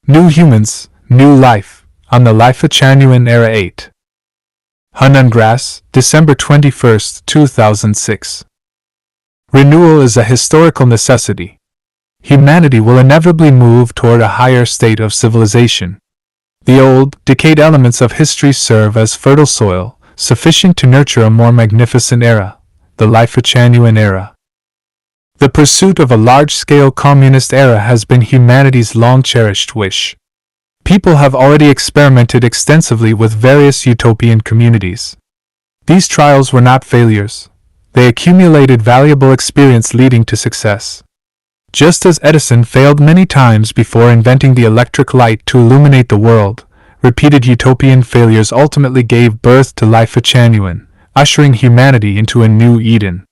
New Humans, New Life, on the Lifechanyuan Era 8. Hunungras, December 21, 2006. Renewal is a historical necessity. Humanity will inevitably move toward a higher state of civilization. The old, decayed elements of history serve as fertile soil, sufficient to nurture a more magnificent era, the Lifechanyuan Era. The pursuit of a large-scale communist era has been humanity's long-cherished wish. People have already experimented extensively with various utopian communities. These trials were not failures. They accumulated valuable experience leading to success. Just as Edison failed many times before inventing the electric light to illuminate the world, repeated utopian failures ultimately gave birth to Lifechanyuan, ushering humanity into a new Eden.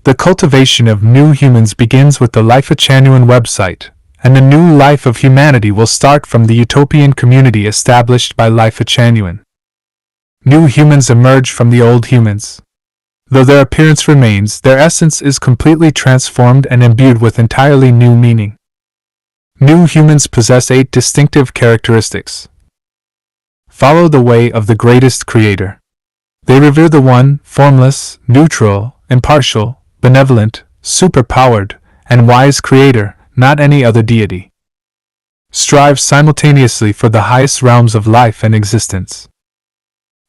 The cultivation of new humans begins with the Lifechanyuan website, and the new life of humanity will start from the utopian community established by Lifechanyuan. New humans emerge from the old humans. Though their appearance remains, their essence is completely transformed and imbued with entirely new meaning. New humans possess 8 distinctive characteristics. Follow the way of the greatest creator. They revere the one, formless, neutral, impartial, benevolent, superpowered, and wise creator, not any other deity. Strive simultaneously for the highest realms of life and existence.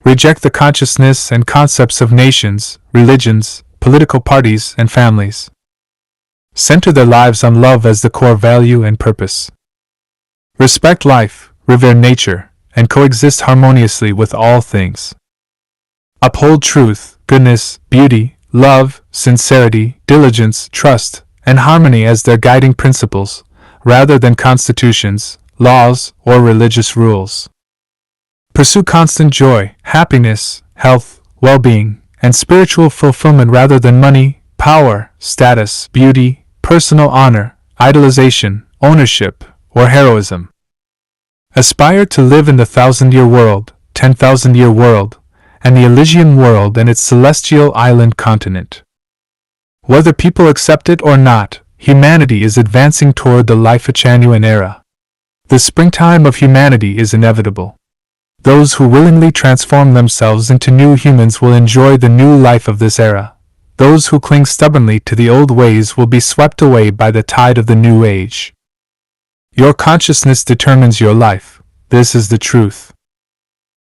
Reject the consciousness and concepts of nations, religions, political parties, and families. Center their lives on love as the core value and purpose. Respect life, revere nature, and coexist harmoniously with all things. Uphold truth, goodness, beauty, love, sincerity, diligence, trust, and harmony as their guiding principles, rather than constitutions, laws, or religious rules. Pursue constant joy, happiness, health, well-being, and spiritual fulfillment rather than money, power, status, beauty, personal honor, idolization, ownership, or heroism. Aspire to live in the 1,000-year world, 10,000-year world, and the Elysian world and its celestial island continent. Whether people accept it or not, humanity is advancing toward the Lifechanyuan era. The springtime of humanity is inevitable. Those who willingly transform themselves into new humans will enjoy the new life of this era. Those who cling stubbornly to the old ways will be swept away by the tide of the new age. Your consciousness determines your life. This is the truth.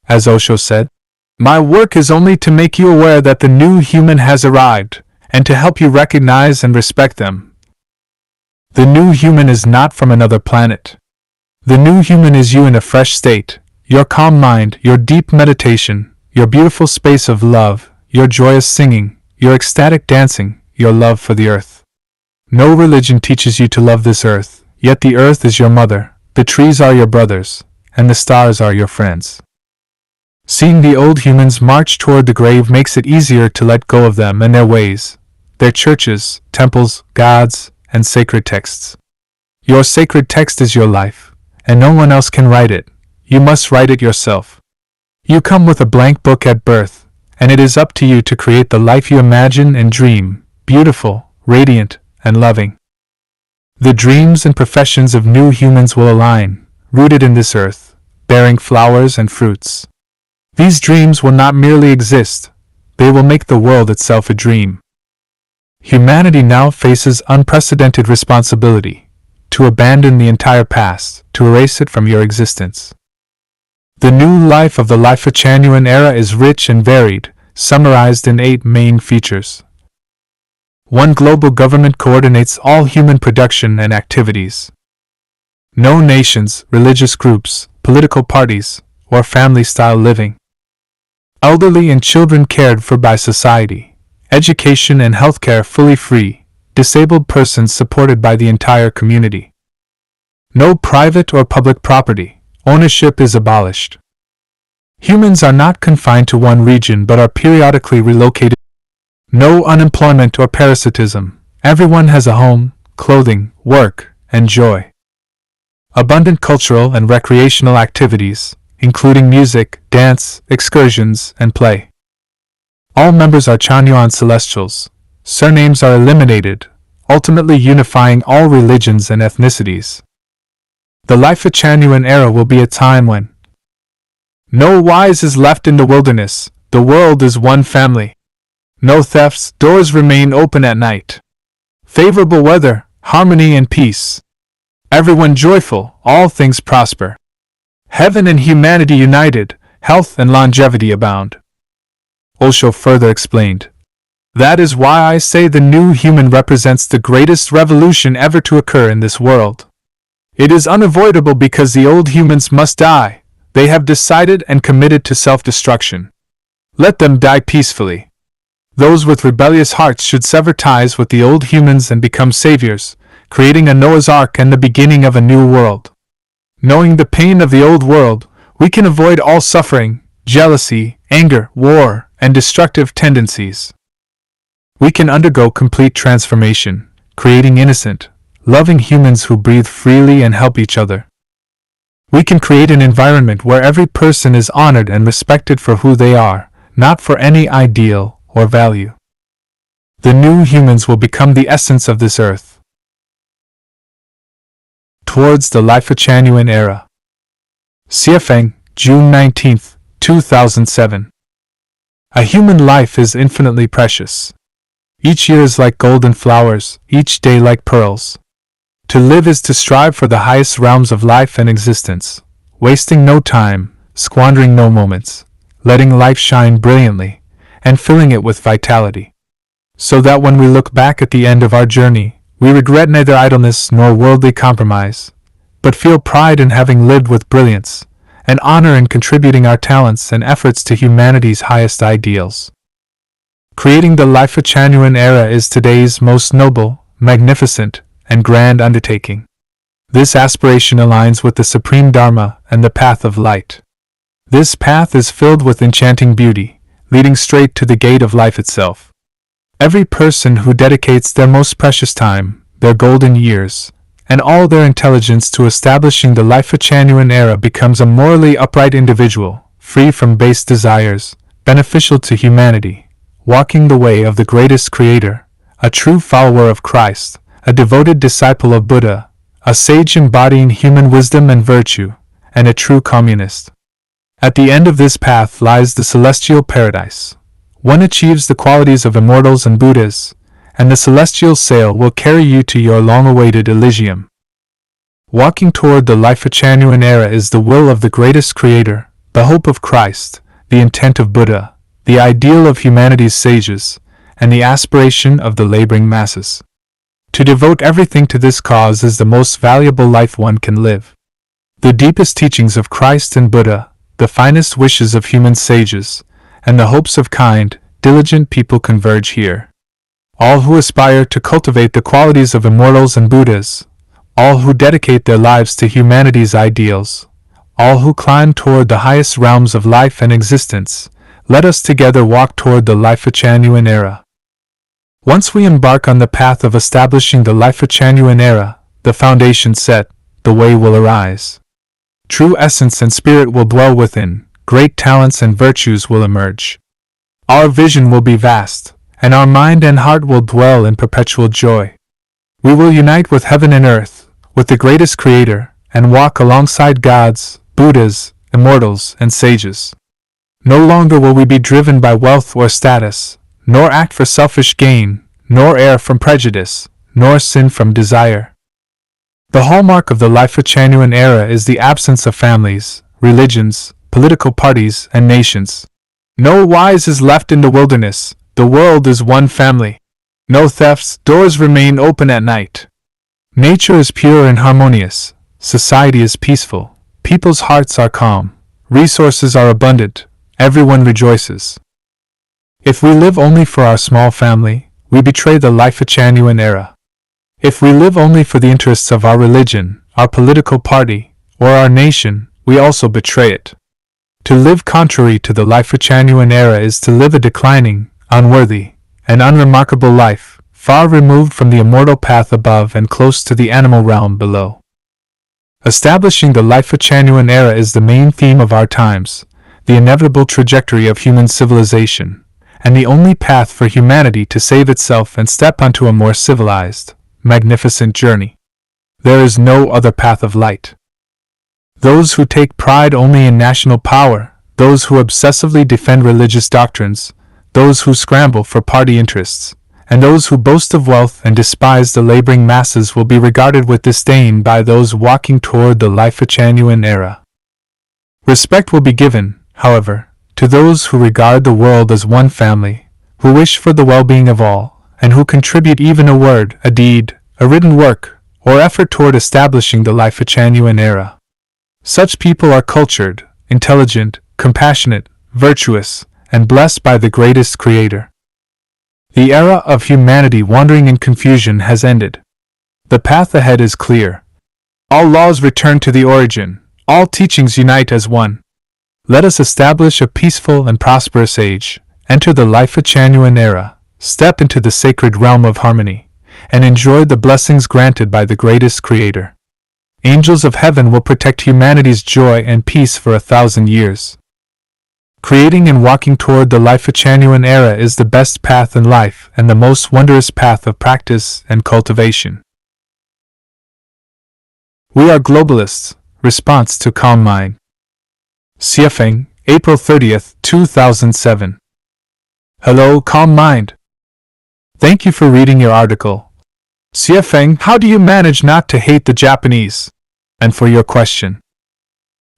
As Osho said, "My work is only to make you aware that the new human has arrived, and to help you recognize and respect them." The new human is not from another planet. The new human is you in a fresh state, your calm mind, your deep meditation, your beautiful space of love, your joyous singing, your ecstatic dancing, your love for the earth. No religion teaches you to love this earth, yet the earth is your mother, the trees are your brothers, and the stars are your friends. Seeing the old humans march toward the grave makes it easier to let go of them and their ways, their churches, temples, gods, and sacred texts. Your sacred text is your life, and no one else can write it. You must write it yourself. You come with a blank book at birth, and it is up to you to create the life you imagine and dream, beautiful, radiant, and loving. The dreams and professions of new humans will align, rooted in this earth, bearing flowers and fruits. These dreams will not merely exist, they will make the world itself a dream. Humanity now faces unprecedented responsibility, to abandon the entire past, to erase it from your existence. The new life of the Lifechanyuan era is rich and varied, summarized in 8 main features. 1 global government coordinates all human production and activities. No nations, religious groups, political parties, or family-style living. Elderly and children cared for by society. Education and healthcare fully free. Disabled persons supported by the entire community. No private or public property. Ownership is abolished. Humans are not confined to one region but are periodically relocated. No unemployment or parasitism. Everyone has a home, clothing, work, and joy. Abundant cultural and recreational activities, including music, dance, excursions, and play. All members are Chanyuan celestials. Surnames are eliminated, ultimately unifying all religions and ethnicities. The Lifechanyuan era will be a time when no wise is left in the wilderness, the world is one family. No thefts, doors remain open at night. Favorable weather, harmony and peace. Everyone joyful, all things prosper. Heaven and humanity united, health and longevity abound. Osho further explained, that is why I say the new human represents the greatest revolution ever to occur in this world. It is unavoidable because the old humans must die. They have decided and committed to self-destruction. Let them die peacefully. Those with rebellious hearts should sever ties with the old humans and become saviors, creating a Noah's Ark and the beginning of a new world. Knowing the pain of the old world, we can avoid all suffering, jealousy, anger, war, and destructive tendencies. We can undergo complete transformation, creating innocent, loving humans who breathe freely and help each other. We can create an environment where every person is honored and respected for who they are, not for any ideal or value. The new humans will become the essence of this earth. Towards the Lifechanyuan era. Siafeng, June 19, 2007. A human life is infinitely precious. Each year is like golden flowers, each day like pearls. To live is to strive for the highest realms of life and existence, wasting no time, squandering no moments, letting life shine brilliantly, and filling it with vitality. So that when we look back at the end of our journey, we regret neither idleness nor worldly compromise, but feel pride in having lived with brilliance, and honor in contributing our talents and efforts to humanity's highest ideals. Creating the Lifechanyuan era is today's most noble, magnificent, and grand undertaking. This aspiration aligns with the supreme Dharma and the path of light. This path is filled with enchanting beauty, leading straight to the gate of life itself. Every person who dedicates their most precious time, their golden years, and all their intelligence to establishing the Lifechanyuan era becomes a morally upright individual, free from base desires, beneficial to humanity, walking the way of the greatest creator, a true follower of Christ, a devoted disciple of Buddha, a sage embodying human wisdom and virtue, and a true communist. At the end of this path lies the celestial paradise. One achieves the qualities of immortals and Buddhas, and the celestial sail will carry you to your long-awaited Elysium. Walking toward the Lifechanyuan era is the will of the greatest creator, the hope of Christ, the intent of Buddha, the ideal of humanity's sages, and the aspiration of the laboring masses. To devote everything to this cause is the most valuable life one can live. The deepest teachings of Christ and Buddha, the finest wishes of human sages, and the hopes of kind, diligent people converge here. All who aspire to cultivate the qualities of immortals and Buddhas, all who dedicate their lives to humanity's ideals, all who climb toward the highest realms of life and existence, let us together walk toward the Lifechanyuan era. Once we embark on the path of establishing the Lifechanyuan era, the foundation set, the way will arise. True essence and spirit will dwell within, great talents and virtues will emerge. Our vision will be vast, and our mind and heart will dwell in perpetual joy. We will unite with heaven and earth, with the greatest creator, and walk alongside gods, Buddhas, immortals, and sages. No longer will we be driven by wealth or status, nor act for selfish gain, nor err from prejudice, nor sin from desire. The hallmark of the Lifechanyuan era is the absence of families, religions, political parties, and nations. No wise is left in the wilderness, the world is one family. No thefts, doors remain open at night. Nature is pure and harmonious, society is peaceful, people's hearts are calm, resources are abundant, everyone rejoices. If we live only for our small family, we betray the Lifechanyuan era. If we live only for the interests of our religion, our political party, or our nation, we also betray it. To live contrary to the Lifechanyuan era is to live a declining, unworthy, and unremarkable life, far removed from the immortal path above and close to the animal realm below. Establishing the Lifechanyuan era is the main theme of our times, the inevitable trajectory of human civilization, and the only path for humanity to save itself and step onto a more civilized, magnificent journey. There is no other path of light. those who take pride only in national power, those who obsessively defend religious doctrines, those who scramble for party interests, and those who boast of wealth and despise the laboring masses will be regarded with disdain by those walking toward the Lifechanyuan era. Respect will be given, however, to those who regard the world as one family, who wish for the well-being of all, and who contribute even a word, a deed, a written work, or effort toward establishing the Lifechanyuan era. Such people are cultured, intelligent, compassionate, virtuous, and blessed by the greatest Creator. The era of humanity wandering in confusion has ended. The path ahead is clear. All laws return to the origin, all teachings unite as one. Let us establish a peaceful and prosperous age, enter the Lifechanyuan era, step into the sacred realm of harmony, and enjoy the blessings granted by the greatest Creator. Angels of heaven will protect humanity's joy and peace for 1,000 years. Creating and walking toward the Lifechanyuan era is the best path in life and the most wondrous path of practice and cultivation. We are globalists. Response to Calm Mind. Xiefeng, April 30th, 2007. Hello, Calm Mind. Thank you for reading your article. Xiefeng, how do you manage not to hate the Japanese? And for your question.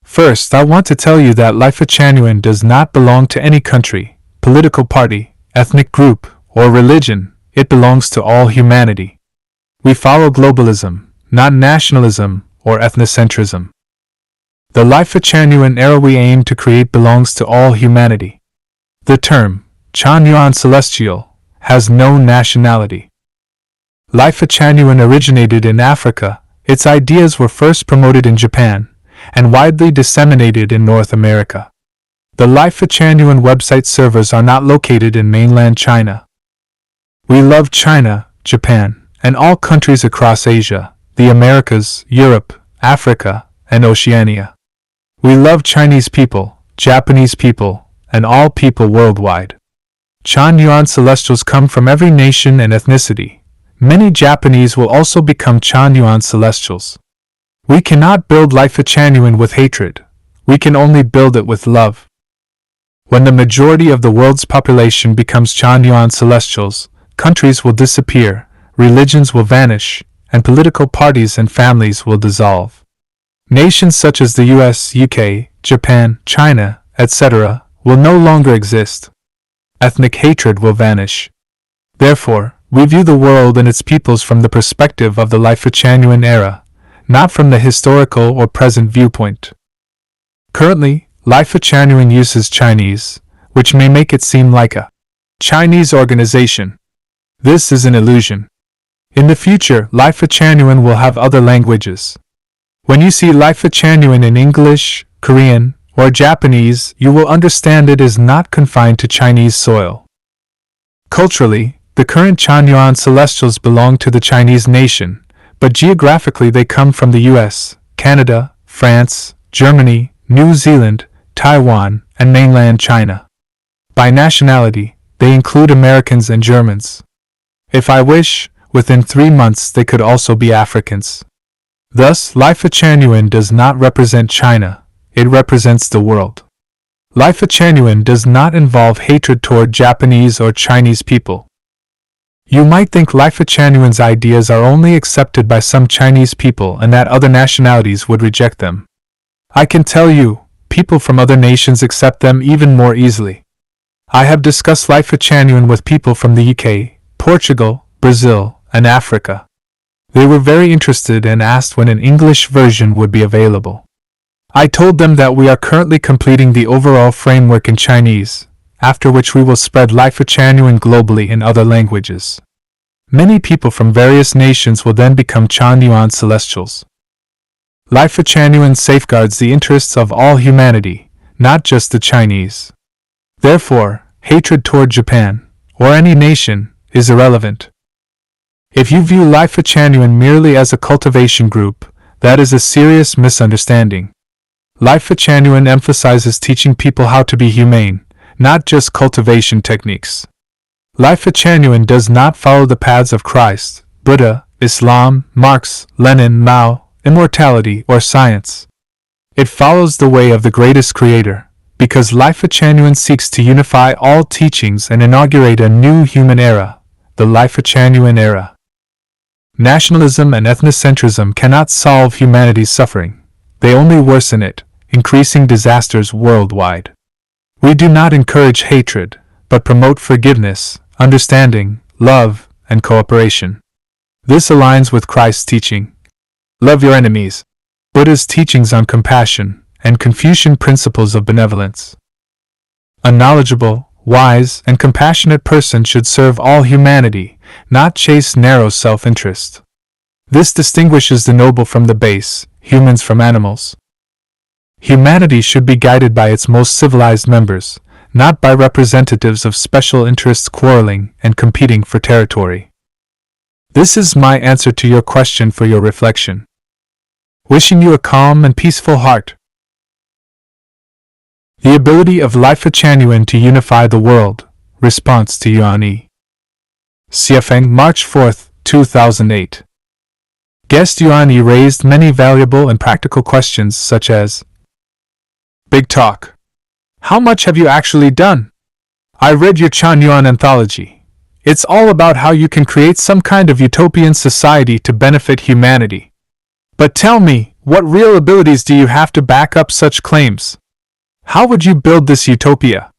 First, I want to tell you that Lifechanyuan does not belong to any country, political party, ethnic group, or religion. It belongs to all humanity. We follow globalism, not nationalism or ethnocentrism. The Lifechanyuan era we aim to create belongs to all humanity. The term, Chanyuan Celestial, has no nationality. Lifechanyuan originated in Africa. Its ideas were first promoted in Japan, and widely disseminated in North America. The Lifechanyuan website servers are not located in mainland China. We love China, Japan, and all countries across Asia, the Americas, Europe, Africa, and Oceania. We love Chinese people, Japanese people, and all people worldwide. Chanyuan Celestials come from every nation and ethnicity. Many Japanese will also become Chanyuan Celestials. We cannot build Lifechanyuan with hatred. We can only build it with love. When the majority of the world's population becomes Chanyuan Celestials, countries will disappear, religions will vanish, and political parties and families will dissolve. Nations such as the US, UK, Japan, China, etc., will no longer exist. Ethnic hatred will vanish. Therefore, we view the world and its peoples from the perspective of the Lifechanyuan era, not from the historical or present viewpoint. Currently, Lifechanyuan uses Chinese, which may make it seem like a Chinese organization. This is an illusion. In the future, Lifechanyuan will have other languages. When you see Lifechanyuan in English, Korean, or Japanese, you will understand it is not confined to Chinese soil. Culturally, the current Chanyuan Celestials belong to the Chinese nation, but geographically they come from the US, Canada, France, Germany, New Zealand, Taiwan, and mainland China. By nationality, they include Americans and Germans. If I wish, within 3 months they could also be Africans. Thus, Lifechanyuan does not represent China, it represents the world. Lifechanyuan does not involve hatred toward Japanese or Chinese people. You might think Lifechanyuan's ideas are only accepted by some Chinese people and that other nationalities would reject them. I can tell you, people from other nations accept them even more easily. I have discussed Lifechanyuan with people from the UK, Portugal, Brazil, and Africa. They were very interested and asked when an English version would be available. I told them that we are currently completing the overall framework in Chinese, after which we will spread Lifechanyuan globally in other languages. Many people from various nations will then become Chanyuan Celestials. Lifechanyuan safeguards the interests of all humanity, not just the Chinese. Therefore, hatred toward Japan, or any nation, is irrelevant. If you view Lifechanyuan merely as a cultivation group, that is a serious misunderstanding. Lifechanyuan emphasizes teaching people how to be humane, not just cultivation techniques. Lifechanyuan does not follow the paths of Christ, Buddha, Islam, Marx, Lenin, Mao, immortality, or science. It follows the way of the greatest creator, because Lifechanyuan seeks to unify all teachings and inaugurate a new human era, the Lifechanyuan era. Nationalism and ethnocentrism cannot solve humanity's suffering. They only worsen it, increasing disasters worldwide. We do not encourage hatred, but promote forgiveness, understanding, love, and cooperation. This aligns with Christ's teaching. Love your enemies. Buddha's teachings on compassion, and Confucian principles of benevolence. A knowledgeable, wise, and compassionate person should serve all humanity, not chase narrow self-interest. This distinguishes the noble from the base, humans from animals. Humanity should be guided by its most civilized members, not by representatives of special interests quarreling and competing for territory. This is my answer to your question for your reflection. Wishing you a calm and peaceful heart. The ability of Lifechanyuan to unify the world. Response to Yuan E. Xiefeng, March 4, 2008. Guest Yuan E raised many valuable and practical questions such as: Big talk. How much have you actually done? I read your Chanyuan anthology. It's all about how you can create some kind of utopian society to benefit humanity. But tell me, what real abilities do you have to back up such claims? How would you build this utopia?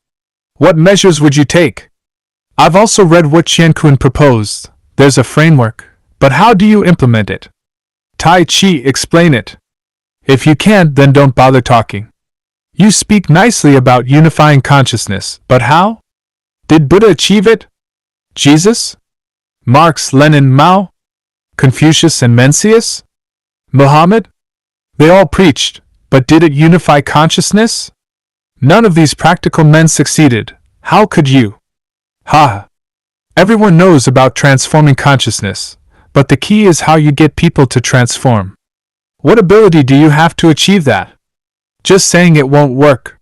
What measures would you take? I've also read what Qiankun proposed. There's a framework, but how do you implement it? Tai Chi, explain it. If you can't, then don't bother talking. You speak nicely about unifying consciousness, but how? Did Buddha achieve it? Jesus? Marx, Lenin, Mao? Confucius and Mencius? Muhammad? They all preached, but did it unify consciousness? None of these practical men succeeded. How could you? Ha! Everyone knows about transforming consciousness, but the key is how you get people to transform. What ability do you have to achieve that? Just saying it won't work.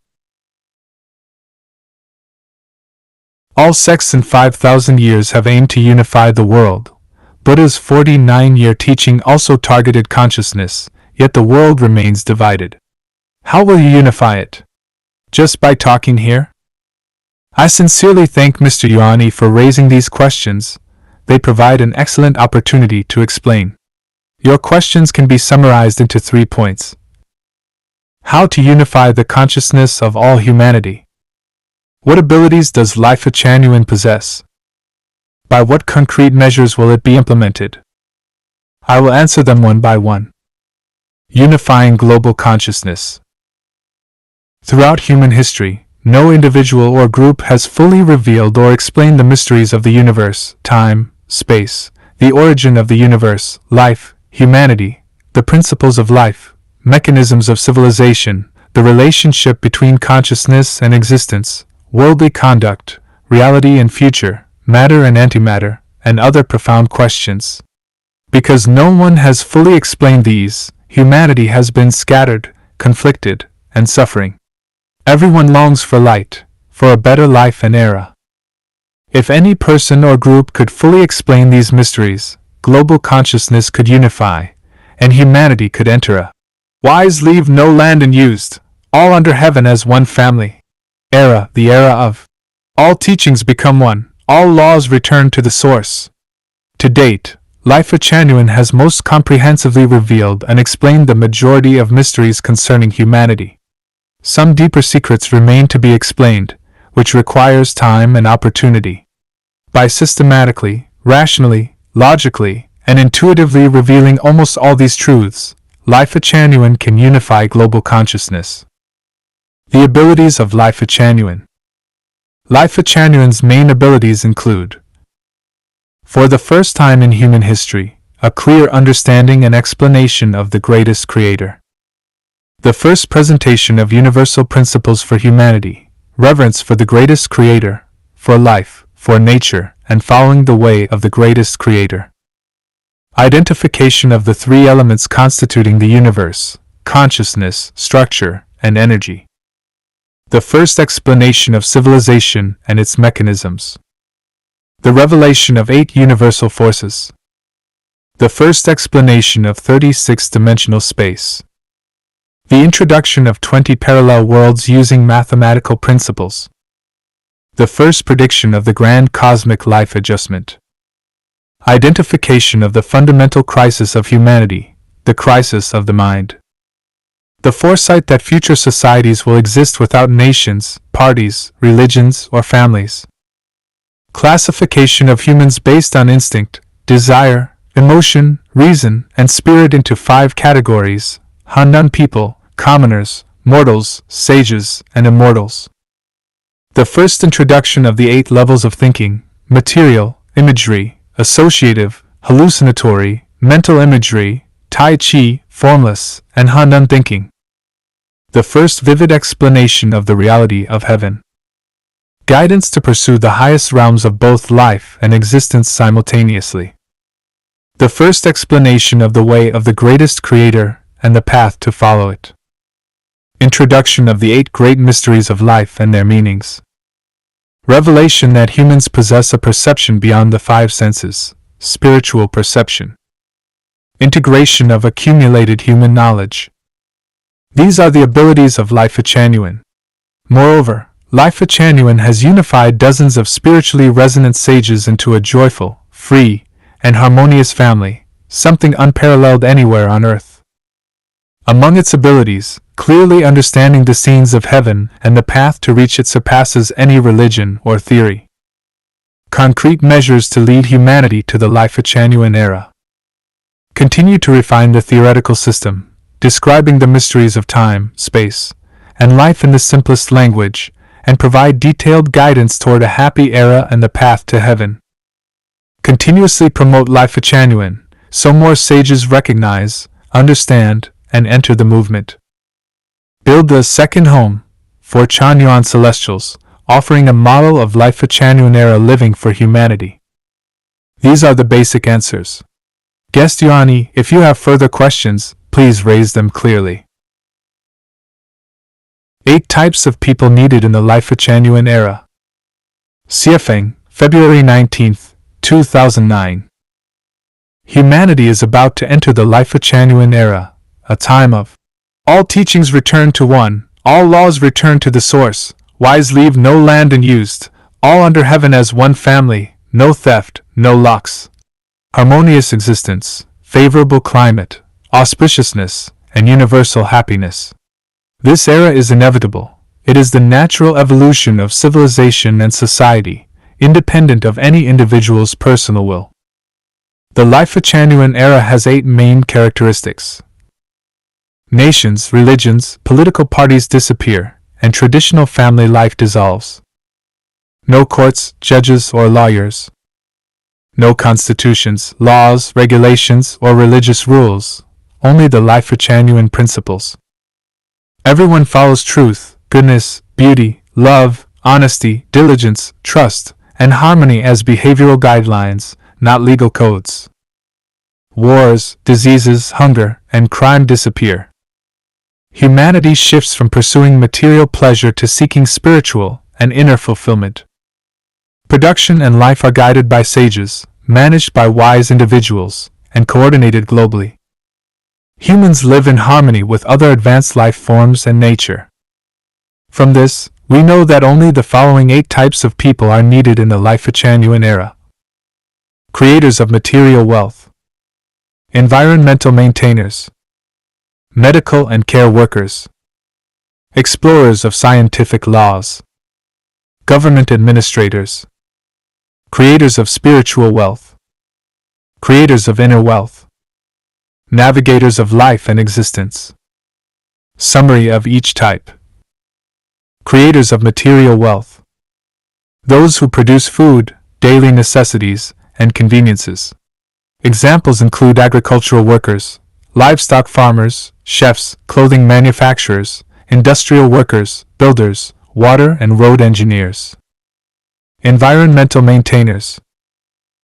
All sects in 5,000 years have aimed to unify the world. Buddha's 49-year teaching also targeted consciousness, yet the world remains divided. How will you unify it? Just by talking here? I sincerely thank Mr. Yuan E for raising these questions. They provide an excellent opportunity to explain. Your questions can be summarized into 3 points. How to unify the consciousness of all humanity? What abilities does Lifechanyuan possess? By what concrete measures will it be implemented? I will answer them one by one. Unifying global consciousness. Throughout human history, no individual or group has fully revealed or explained the mysteries of the universe, time, space, the origin of the universe, life, humanity, the principles of life, mechanisms of civilization, the relationship between consciousness and existence, worldly conduct, reality and future, matter and antimatter, and other profound questions. Because no one has fully explained these, humanity has been scattered, conflicted, and suffering. Everyone longs for light, for a better life and era. If any person or group could fully explain these mysteries, global consciousness could unify, and humanity could enter a wise leave no land unused, all under heaven as one family. Era, the era of all teachings become one, all laws return to the source. To date, Lifechanyuan has most comprehensively revealed and explained the majority of mysteries concerning humanity. Some deeper secrets remain to be explained, which requires time and opportunity. By systematically, rationally, logically, and intuitively revealing almost all these truths, Lifechanyuan can unify global consciousness. The abilities of Lifechanyuan. Lifechanyuan's main abilities include: for the first time in human history, a clear understanding and explanation of the greatest creator. The first presentation of universal principles for humanity, reverence for the greatest creator, for life, for nature, and following the way of the greatest creator. Identification of the 3 elements constituting the universe: consciousness, structure, and energy. The first explanation of civilization and its mechanisms. The revelation of 8 universal forces. The first explanation of 36-dimensional space. The introduction of 20 parallel worlds using mathematical principles. The first prediction of the grand cosmic life adjustment. Identification of the fundamental crisis of humanity, the crisis of the mind. The foresight that future societies will exist without nations, parties, religions, or families. Classification of humans based on instinct, desire, emotion, reason, and spirit into 5 categories: Hannan people, commoners, mortals, sages, and immortals. The first introduction of the 8 levels of thinking: material, imagery, associative, hallucinatory, mental imagery, Tai Chi, formless, and Hannan thinking. The first vivid explanation of the reality of heaven. Guidance to pursue the highest realms of both life and existence simultaneously. The first explanation of the way of the greatest creator and the path to follow it. Introduction of the 8 great mysteries of life and their meanings. Revelation that humans possess a perception beyond the 5 senses, spiritual perception. Integration of accumulated human knowledge. These are the abilities of Lifechanyuan. Moreover, Lifechanyuan has unified dozens of spiritually resonant sages into a joyful, free, and harmonious family, something unparalleled anywhere on earth. Among its abilities, clearly understanding the scenes of heaven and the path to reach it surpasses any religion or theory. Concrete measures to lead humanity to the Lifechanyuan era. Continue to refine the theoretical system, describing the mysteries of time, space, and life in the simplest language, and provide detailed guidance toward a happy era and the path to heaven. Continuously promote Lifechanyuan, so more sages recognize, understand, and enter the movement. Build the second home for Chanyuan Celestials, offering a model of Lifechanyuan era living for humanity. These are the basic answers. Guest Yuani, if you have further questions, please raise them clearly. 8 types of people needed in the Lifechanyuan era. Siefeng, February 19, 2009. Humanity is about to enter the Lifechanyuan era, a time of all teachings return to one, all laws return to the source, wise leave no land unused, all under heaven as one family, no theft, no locks. Harmonious existence, favorable climate, auspiciousness, and universal happiness. This era is inevitable. It is the natural evolution of civilization and society, independent of any individual's personal will. The Lifechanyuan era has 8 main characteristics. Nations, religions, political parties disappear, and traditional family life dissolves. No courts, judges, or lawyers. No constitutions, laws, regulations, or religious rules, only the Lifechanyuan principles. Everyone follows truth, goodness, beauty, love, honesty, diligence, trust, and harmony as behavioral guidelines, not legal codes. Wars, diseases, hunger, and crime disappear. Humanity shifts from pursuing material pleasure to seeking spiritual and inner fulfillment. Production and life are guided by sages, managed by wise individuals, and coordinated globally. Humans live in harmony with other advanced life forms and nature. From this, we know that only the following 8 types of people are needed in the Lifechanyuan era. Creators of material wealth. Environmental maintainers. Medical and care workers. Explorers of scientific laws. Government administrators. Creators of spiritual wealth. Creators of inner wealth. Navigators of life and existence. Summary of each type. Creators of material wealth. Those who produce food, daily necessities, and conveniences. Examples include agricultural workers, livestock farmers, chefs, clothing manufacturers, industrial workers, builders, water and road engineers. Environmental maintainers.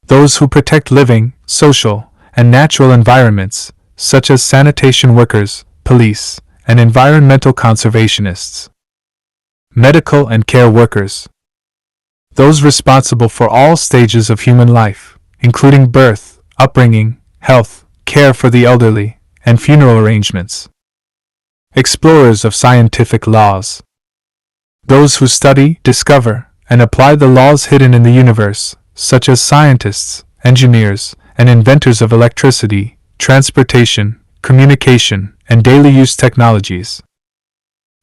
Those who protect living, social, and natural environments, such as sanitation workers, police, and environmental conservationists. Medical and care workers. Those responsible for all stages of human life, including birth, upbringing, health, care for the elderly, and funeral arrangements. explorers of scientific laws. Those who study, discover, and apply the laws hidden in the universe, such as scientists, engineers, and inventors of electricity, transportation, communication, and daily use technologies.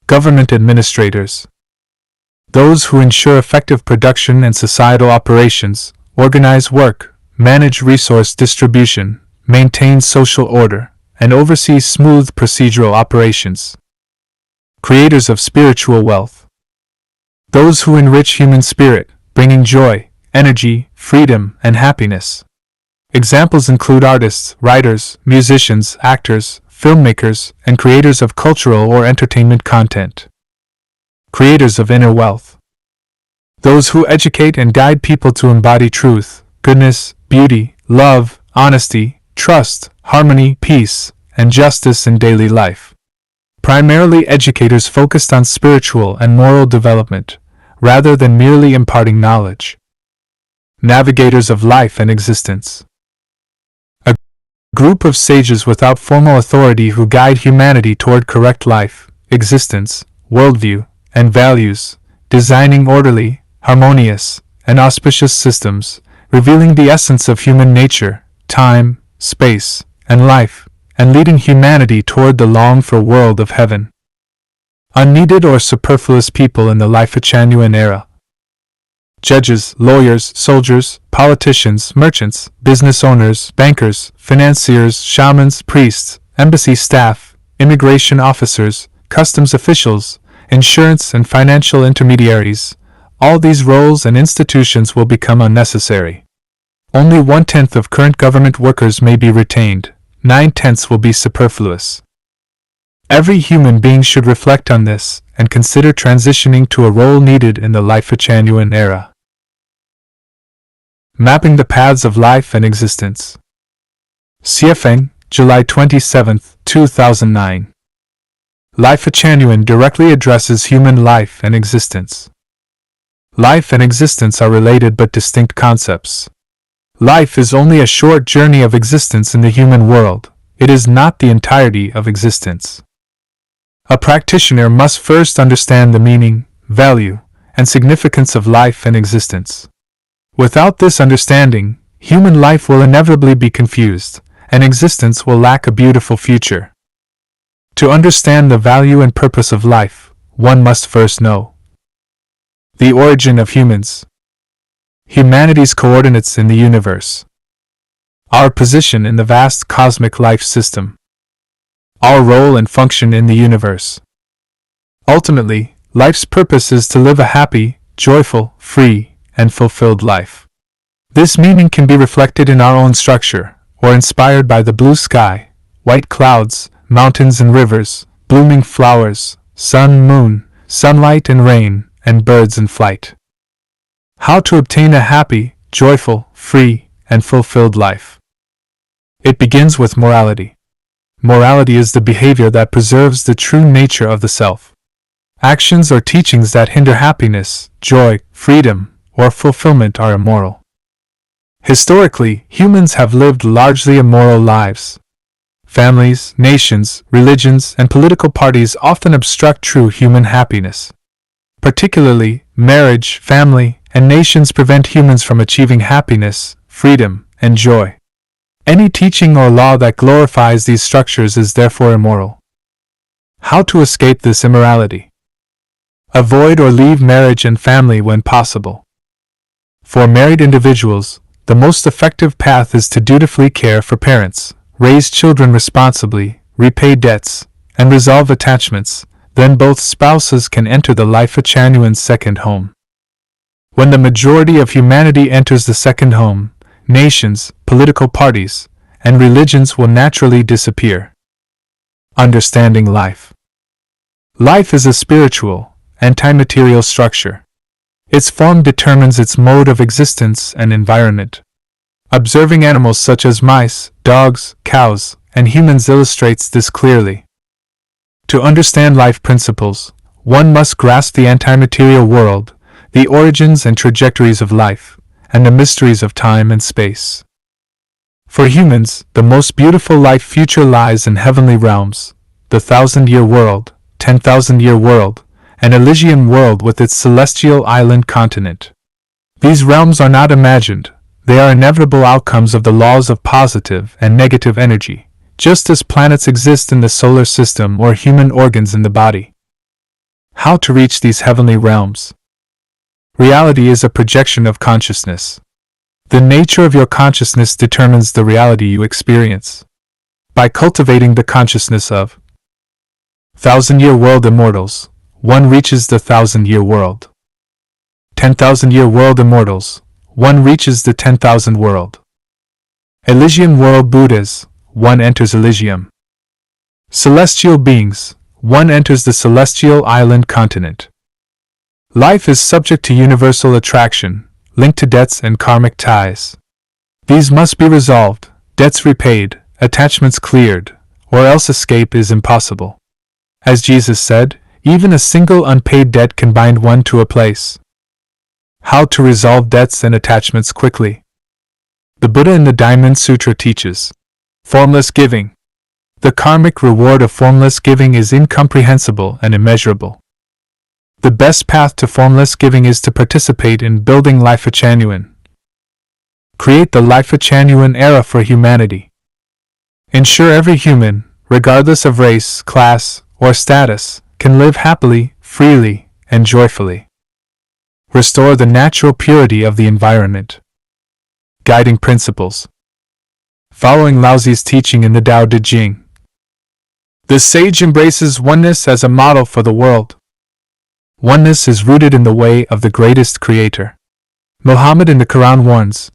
Government administrators. Those who ensure effective production and societal operations, organize work, manage resource distribution, maintain social order, and oversee smooth procedural operations. Creators of spiritual wealth. Those who enrich human spirit, bringing joy, energy, freedom, and happiness. Examples include artists, writers, musicians, actors, filmmakers, and creators of cultural or entertainment content. Creators of inner wealth. Those who educate and guide people to embody truth, goodness, beauty, love, honesty, trust, harmony, peace, and justice in daily life. Primarily educators focused on spiritual and moral development, rather than merely imparting knowledge. Navigators of life and existence. A group of sages without formal authority who guide humanity toward correct life, existence, worldview, and values, designing orderly, harmonious, and auspicious systems, revealing the essence of human nature, time, space, and life, and leading humanity toward the longed-for world of heaven. Unneeded or superfluous people in the Lifechanyuan era. Judges, lawyers, soldiers, politicians, merchants, business owners, bankers, financiers, shamans, priests, embassy staff, immigration officers, customs officials, insurance and financial intermediaries. All these roles and institutions will become unnecessary. Only 1/10 of current government workers may be retained, 9/10 will be superfluous. Every human being should reflect on this and consider transitioning to a role needed in the Lifechanyuan era. Mapping the Paths of Life and Existence. VIII, July 27, 2009. Lifechanyuan directly addresses human life and existence. Life and existence are related but distinct concepts. Life is only a short journey of existence in the human world. It is not the entirety of existence. A practitioner must first understand the meaning, value, and significance of life and existence. Without this understanding, human life will inevitably be confused, and existence will lack a beautiful future. To understand the value and purpose of life, one must first know the origin of humans, humanity's coordinates in the universe, our position in the vast cosmic life system, our role and function in the universe. Ultimately, life's purpose is to live a happy, joyful, free, and fulfilled life. This meaning can be reflected in our own structure, or inspired by the blue sky, white clouds, mountains and rivers, blooming flowers, sun, moon, sunlight and rain, and birds in flight. How to obtain a happy, joyful, free, and fulfilled life. It begins with morality. Morality is the behavior that preserves the true nature of the self. Actions or teachings that hinder happiness, joy, freedom, or fulfillment are immoral. Historically, humans have lived largely immoral lives. Families, nations, religions, and political parties often obstruct true human happiness. Particularly, marriage, family, and nations prevent humans from achieving happiness, freedom, and joy. Any teaching or law that glorifies these structures is therefore immoral. How to escape this immorality? Avoid or leave marriage and family when possible. For married individuals, the most effective path is to dutifully care for parents, raise children responsibly, repay debts, and resolve attachments. Then both spouses can enter the Lifechanyuan second home. When the majority of humanity enters the second home, nations, political parties, and religions will naturally disappear. Understanding life. Life is a spiritual, anti-material structure. Its form determines its mode of existence and environment. Observing animals such as mice, dogs, cows, and humans illustrates this clearly. To understand life principles, one must grasp the anti-material world, the origins and trajectories of life, and the mysteries of time and space. For humans, the most beautiful life future lies in heavenly realms, the 1,000-year world, 10,000-year world, and Elysian world with its celestial island continent. These realms are not imagined, they are inevitable outcomes of the laws of positive and negative energy, just as planets exist in the solar system or human organs in the body. How to reach these heavenly realms? Reality is a projection of consciousness. The nature of your consciousness determines the reality you experience. By cultivating the consciousness of 1,000-year world immortals, one reaches the 1,000-year world. 10,000-year world immortals, one reaches the 10,000 world. Elysian world Buddhas, one enters Elysium. Celestial beings, one enters the celestial island continent. Life is subject to universal attraction, linked to debts and karmic ties. These must be resolved, debts repaid, attachments cleared, or else escape is impossible. As Jesus said, even a single unpaid debt can bind one to a place. How to resolve debts and attachments quickly? The Buddha in the Diamond Sutra teaches formless giving. The karmic reward of formless giving is incomprehensible and immeasurable. The best path to formless giving is to participate in building Lifechanyuan. Create the Lifechanyuan era for humanity. Ensure every human, regardless of race, class, or status, can live happily, freely, and joyfully. Restore the natural purity of the environment. Guiding principles. Following Laozi's teaching in the Tao Te Ching. The sage embraces oneness as a model for the world. Oneness is rooted in the way of the greatest creator. Muhammad in the Quran warns,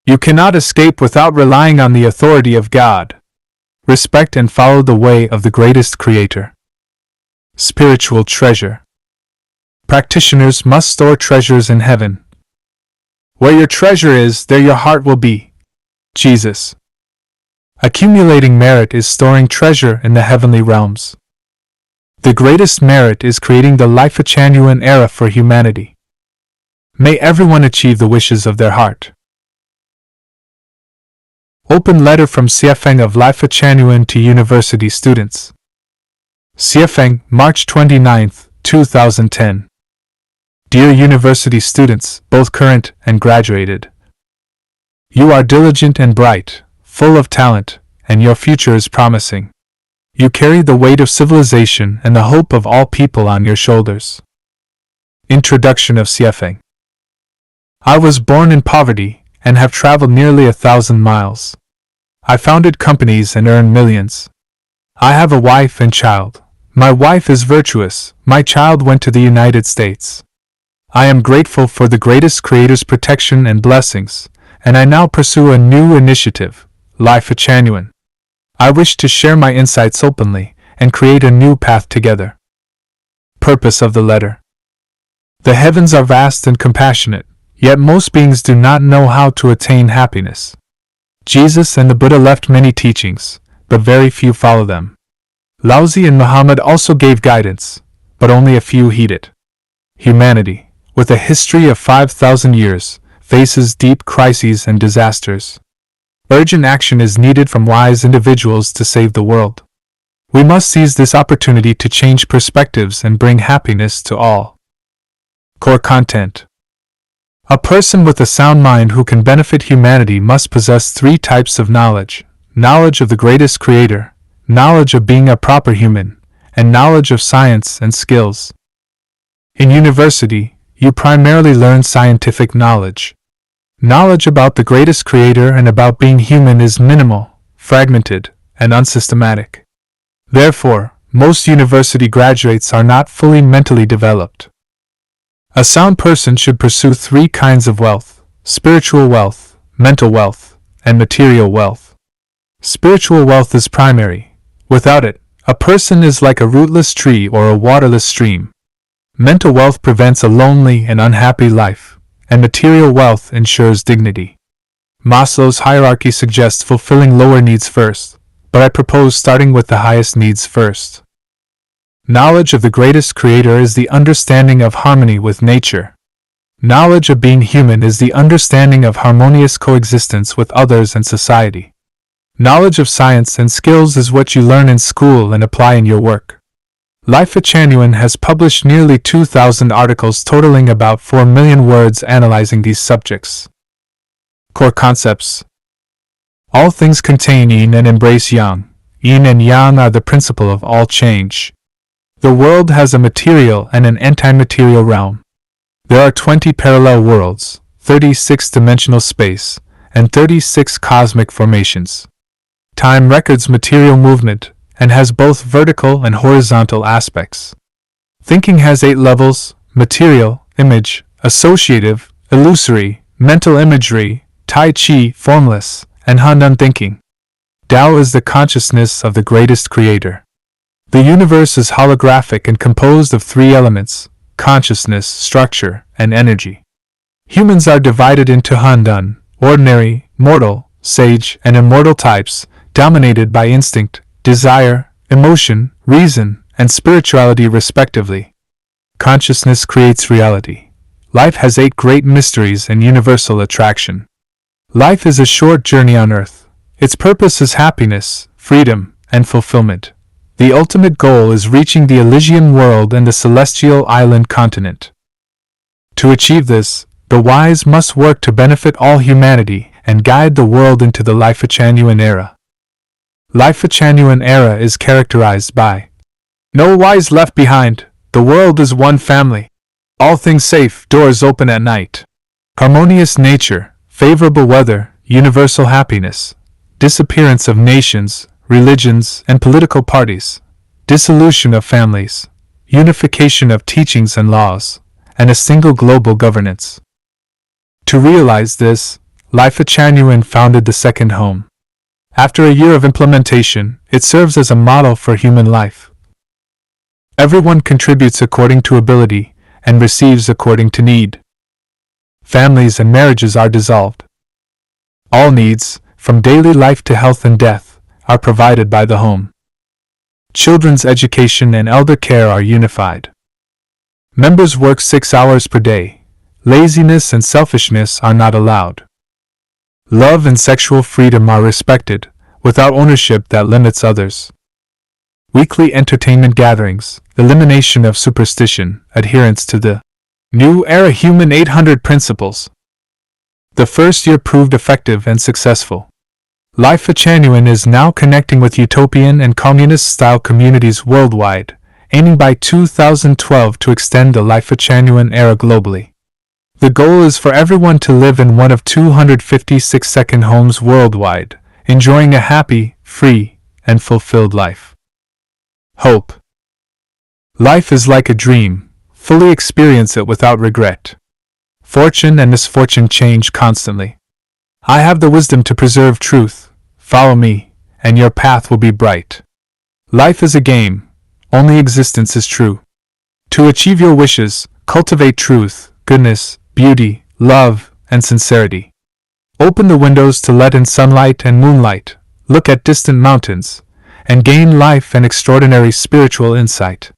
"You cannot escape without relying on the authority of God. Respect and follow the way of the greatest creator." Spiritual treasure. Practitioners must store treasures in heaven. Where your treasure is, there your heart will be. Jesus. Accumulating merit is storing treasure in the heavenly realms. The greatest merit is creating the Lifechanyuan era for humanity. May everyone achieve the wishes of their heart. Open letter from Siafeng of Lifechanyuan to university students. Siafeng, March 29, 2010. Dear university students, both current and graduated. You are diligent and bright, full of talent, and your future is promising. You carry the weight of civilization and the hope of all people on your shoulders. Introduction of Siafeng. I was born in poverty and have traveled nearly 1,000 miles. I founded companies and earned millions. I have a wife and child. My wife is virtuous, my child went to the United States. I am grateful for the greatest creator's protection and blessings, and I now pursue a new initiative, Lifechanyuan. I wish to share my insights openly and create a new path together. Purpose of the letter. The heavens are vast and compassionate, yet most beings do not know how to attain happiness. Jesus and the Buddha left many teachings, but very few follow them. Laozi and Muhammad also gave guidance, but only a few heed it. Humanity, with a history of 5,000 years, faces deep crises and disasters. Urgent action is needed from wise individuals to save the world. We must seize this opportunity to change perspectives and bring happiness to all. Core content. A person with a sound mind who can benefit humanity must possess 3 types of knowledge: knowledge of the greatest creator, knowledge of being a proper human, and knowledge of science and skills. In university, you primarily learn scientific knowledge. Knowledge about the greatest creator and about being human is minimal, fragmented, and unsystematic. Therefore, most university graduates are not fully mentally developed. A sound person should pursue 3 kinds of wealth: spiritual wealth, mental wealth, and material wealth. Spiritual wealth is primary. Without it, a person is like a rootless tree or a waterless stream. Mental wealth prevents a lonely and unhappy life, and material wealth ensures dignity. Maslow's hierarchy suggests fulfilling lower needs first, but I propose starting with the highest needs first. Knowledge of the greatest creator is the understanding of harmony with nature. Knowledge of being human is the understanding of harmonious coexistence with others and society. Knowledge of science and skills is what you learn in school and apply in your work. Lifechanyuan has published nearly 2,000 articles totaling about 4 million words analyzing these subjects. Core concepts. All things contain yin and embrace yang. Yin and yang are the principle of all change. The world has a material and an anti-material realm. There are 20 parallel worlds, 36-dimensional space, and 36 cosmic formations. Time records material movement and has both vertical and horizontal aspects. Thinking has 8 levels: material, image, associative, illusory, mental imagery, Tai Chi, formless, and Handan thinking. Tao is the consciousness of the greatest creator. The universe is holographic and composed of 3 elements: consciousness, structure, and energy. Humans are divided into Handan, ordinary, mortal, sage, and immortal types, dominated by instinct, desire, emotion, reason, and spirituality respectively. Consciousness creates reality. Life has 8 great mysteries and universal attraction. Life is a short journey on earth. Its purpose is happiness, freedom, and fulfillment. The ultimate goal is reaching the Elysian world and the celestial island continent. To achieve this, the wise must work to benefit all humanity and guide the world into the Lifechanyuan era. Lifechanyuan era is characterized by no wise left behind, the world is one family, all things safe, doors open at night, harmonious nature, favorable weather, universal happiness, disappearance of nations, religions, and political parties, dissolution of families, unification of teachings and laws, and a single global governance. To realize this, Lifechanyuan founded the second home. After a year of implementation, it serves as a model for human life. Everyone contributes according to ability and receives according to need. Families and marriages are dissolved. All needs, from daily life to health and death, are provided by the home. Children's education and elder care are unified. Members work 6 hours per day. Laziness and selfishness are not allowed. Love and sexual freedom are respected, without ownership that limits others. Weekly entertainment gatherings, elimination of superstition, adherence to the New Era Human 800 principles. The first year proved effective and successful. Lifechanyuan is now connecting with utopian and communist-style communities worldwide, aiming by 2012 to extend the Lifechanyuan era globally. The goal is for everyone to live in one of 256 second homes worldwide, enjoying a happy, free, and fulfilled life. Hope. Life is like a dream. Fully experience it without regret. Fortune and misfortune change constantly. I have the wisdom to preserve truth. Follow me, and your path will be bright. Life is a game. Only existence is true. To achieve your wishes, cultivate truth, goodness, beauty, love, and sincerity. Open the windows to let in sunlight and moonlight, look at distant mountains, and gain life and extraordinary spiritual insight.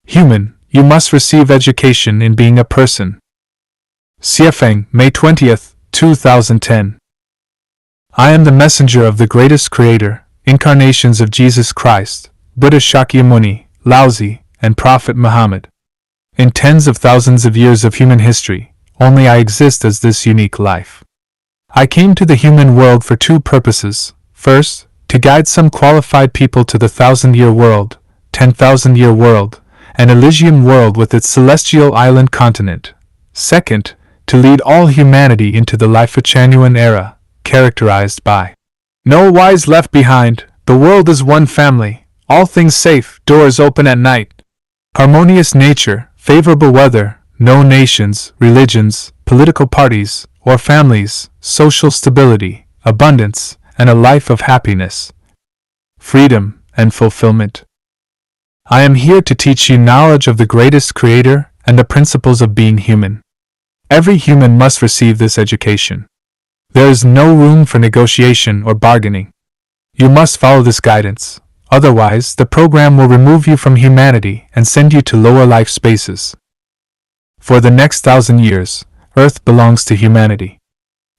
Human, you must receive education in being a person. Siefeng, May 20th, 2010. I am the messenger of the greatest creator, incarnations of Jesus Christ, Buddha Shakyamuni, Laozi, and Prophet Muhammad. In tens of thousands of years of human history, only I exist as this unique life. I came to the human world for 2 purposes. First, to guide some qualified people to the 1,000-year world, 10,000-year world, and Elysian world with its celestial island continent. Second, to lead all humanity into the Lifechanyuan era, characterized by no wise left behind, the world is one family, all things safe, doors open at night, harmonious nature, favorable weather, no nations, religions, political parties, or families, social stability, abundance, and a life of happiness, freedom, and fulfillment. I am here to teach you knowledge of the greatest creator and the principles of being human. Every human must receive this education. There is no room for negotiation or bargaining. You must follow this guidance. Otherwise, the program will remove you from humanity and send you to lower life spaces. For the next 1,000 years, Earth belongs to humanity.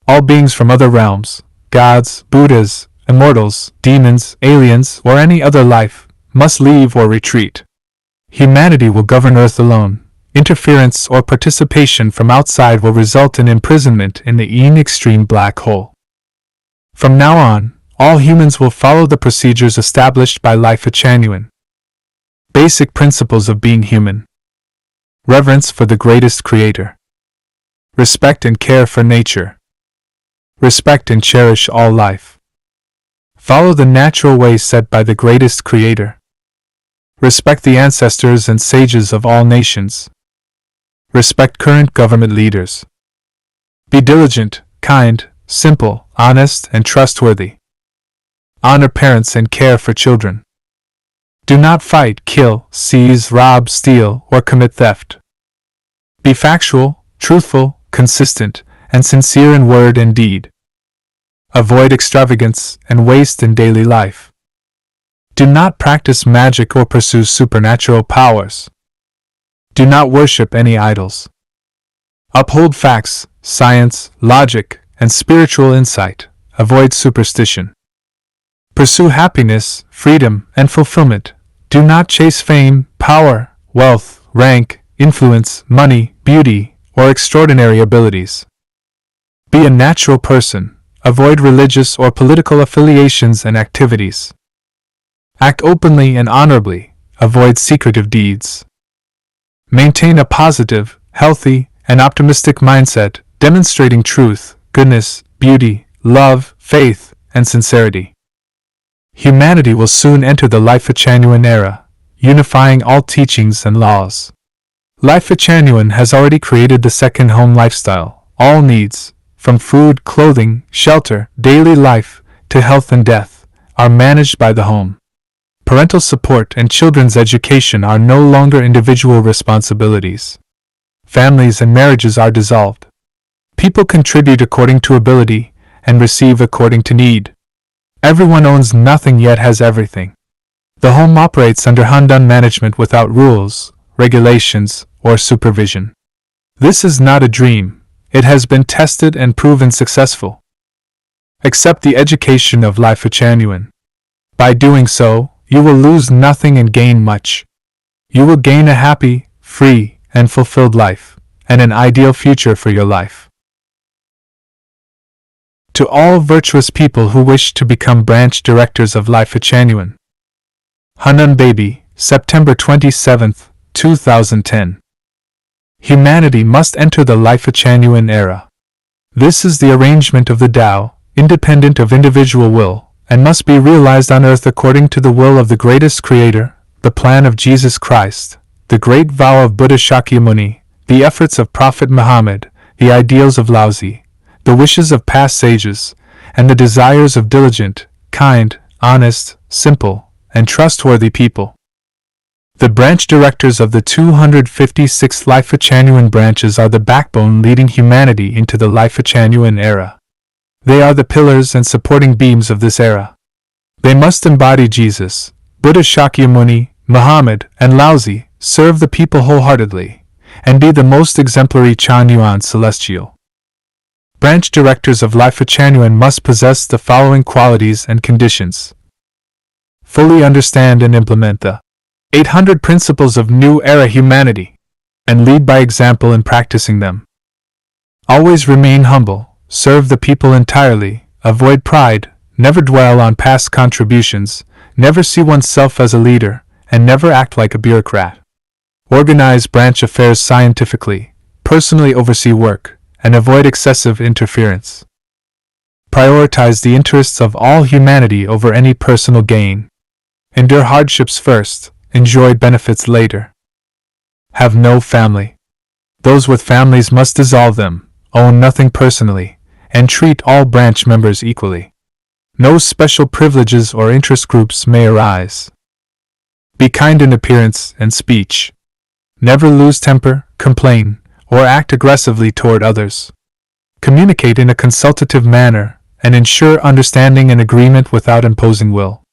All beings from other realms, gods, Buddhas, immortals, demons, aliens, or any other life, must leave or retreat. Humanity will govern Earth alone. Interference or participation from outside will result in imprisonment in the extreme black hole. From now on, all humans will follow the procedures established by Lifechanyuan. Basic principles of being human. Reverence for the greatest creator. Respect and care for nature. Respect and cherish all life. Follow the natural way set by the greatest creator. Respect the ancestors and sages of all nations. Respect current government leaders. Be diligent, kind, simple, honest, and trustworthy. Honor parents and care for children. Do not fight, kill, seize, rob, steal, or commit theft. Be factual, truthful, consistent, and sincere in word and deed. Avoid extravagance and waste in daily life. Do not practice magic or pursue supernatural powers. Do not worship any idols. Uphold facts, science, logic, and spiritual insight. Avoid superstition. Pursue happiness, freedom, and fulfillment. Do not chase fame, power, wealth, rank, influence, money, beauty, or extraordinary abilities. Be a natural person. Avoid religious or political affiliations and activities. Act openly and honorably. Avoid secretive deeds. Maintain a positive, healthy, and optimistic mindset, demonstrating truth, goodness, beauty, love, faith, and sincerity. Humanity will soon enter the Lifechanyuan era, unifying all teachings and laws. Lifechanyuan has already created the second home lifestyle. All needs, from food, clothing, shelter, daily life, to health and death, are managed by the home. Parental support and children's education are no longer individual responsibilities. Families and marriages are dissolved. People contribute according to ability and receive according to need. Everyone owns nothing yet has everything. The home operates under Handan management without rules, regulations, or supervision. This is not a dream. It has been tested and proven successful. Accept the education of Lifechanyuan. By doing so, you will lose nothing and gain much. You will gain a happy, free, and fulfilled life, and an ideal future for your life. To all virtuous people who wish to become branch directors of Lifechanyuan. Hanun Baby, September 27, 2010. Humanity must enter the Lifechanyuan era. This is the arrangement of the Tao, independent of individual will, and must be realized on earth according to the will of the greatest creator, the plan of Jesus Christ, the great vow of Buddha Shakyamuni, the efforts of Prophet Muhammad, the ideals of Laozi, the wishes of past sages, and the desires of diligent, kind, honest, simple, and trustworthy people. The branch directors of the 256 Lifechanyuan branches are the backbone leading humanity into the Lifechanyuan era. They are the pillars and supporting beams of this era. They must embody Jesus, Buddha Shakyamuni, Muhammad, and Laozi, serve the people wholeheartedly, and be the most exemplary Chanyuan celestial. Branch directors of Lifechanyuan must possess the following qualities and conditions. Fully understand and implement the 800 principles of New Era humanity, and lead by example in practicing them. Always remain humble, serve the people entirely, avoid pride, never dwell on past contributions, never see oneself as a leader, and never act like a bureaucrat. Organize branch affairs scientifically, personally oversee work, and avoid excessive interference. Prioritize the interests of all humanity over any personal gain. Endure hardships first, enjoy benefits later. Have no family. Those with families must dissolve them, own nothing personally, and treat all branch members equally. No special privileges or interest groups may arise. Be kind in appearance and speech. Never lose temper, complain, or act aggressively toward others. Communicate in a consultative manner, and ensure understanding and agreement without imposing will.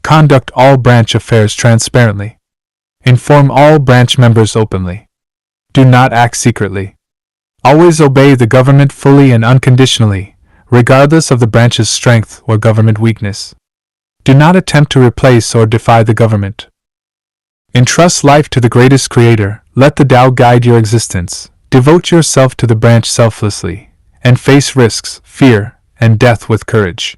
Conduct all branch affairs transparently. Inform all branch members openly. Do not act secretly. Always obey the government fully and unconditionally, regardless of the branch's strength or government weakness. Do not attempt to replace or defy the government. Entrust life to the greatest creator, let the Tao guide your existence, devote yourself to the branch selflessly, and face risks, fear, and death with courage.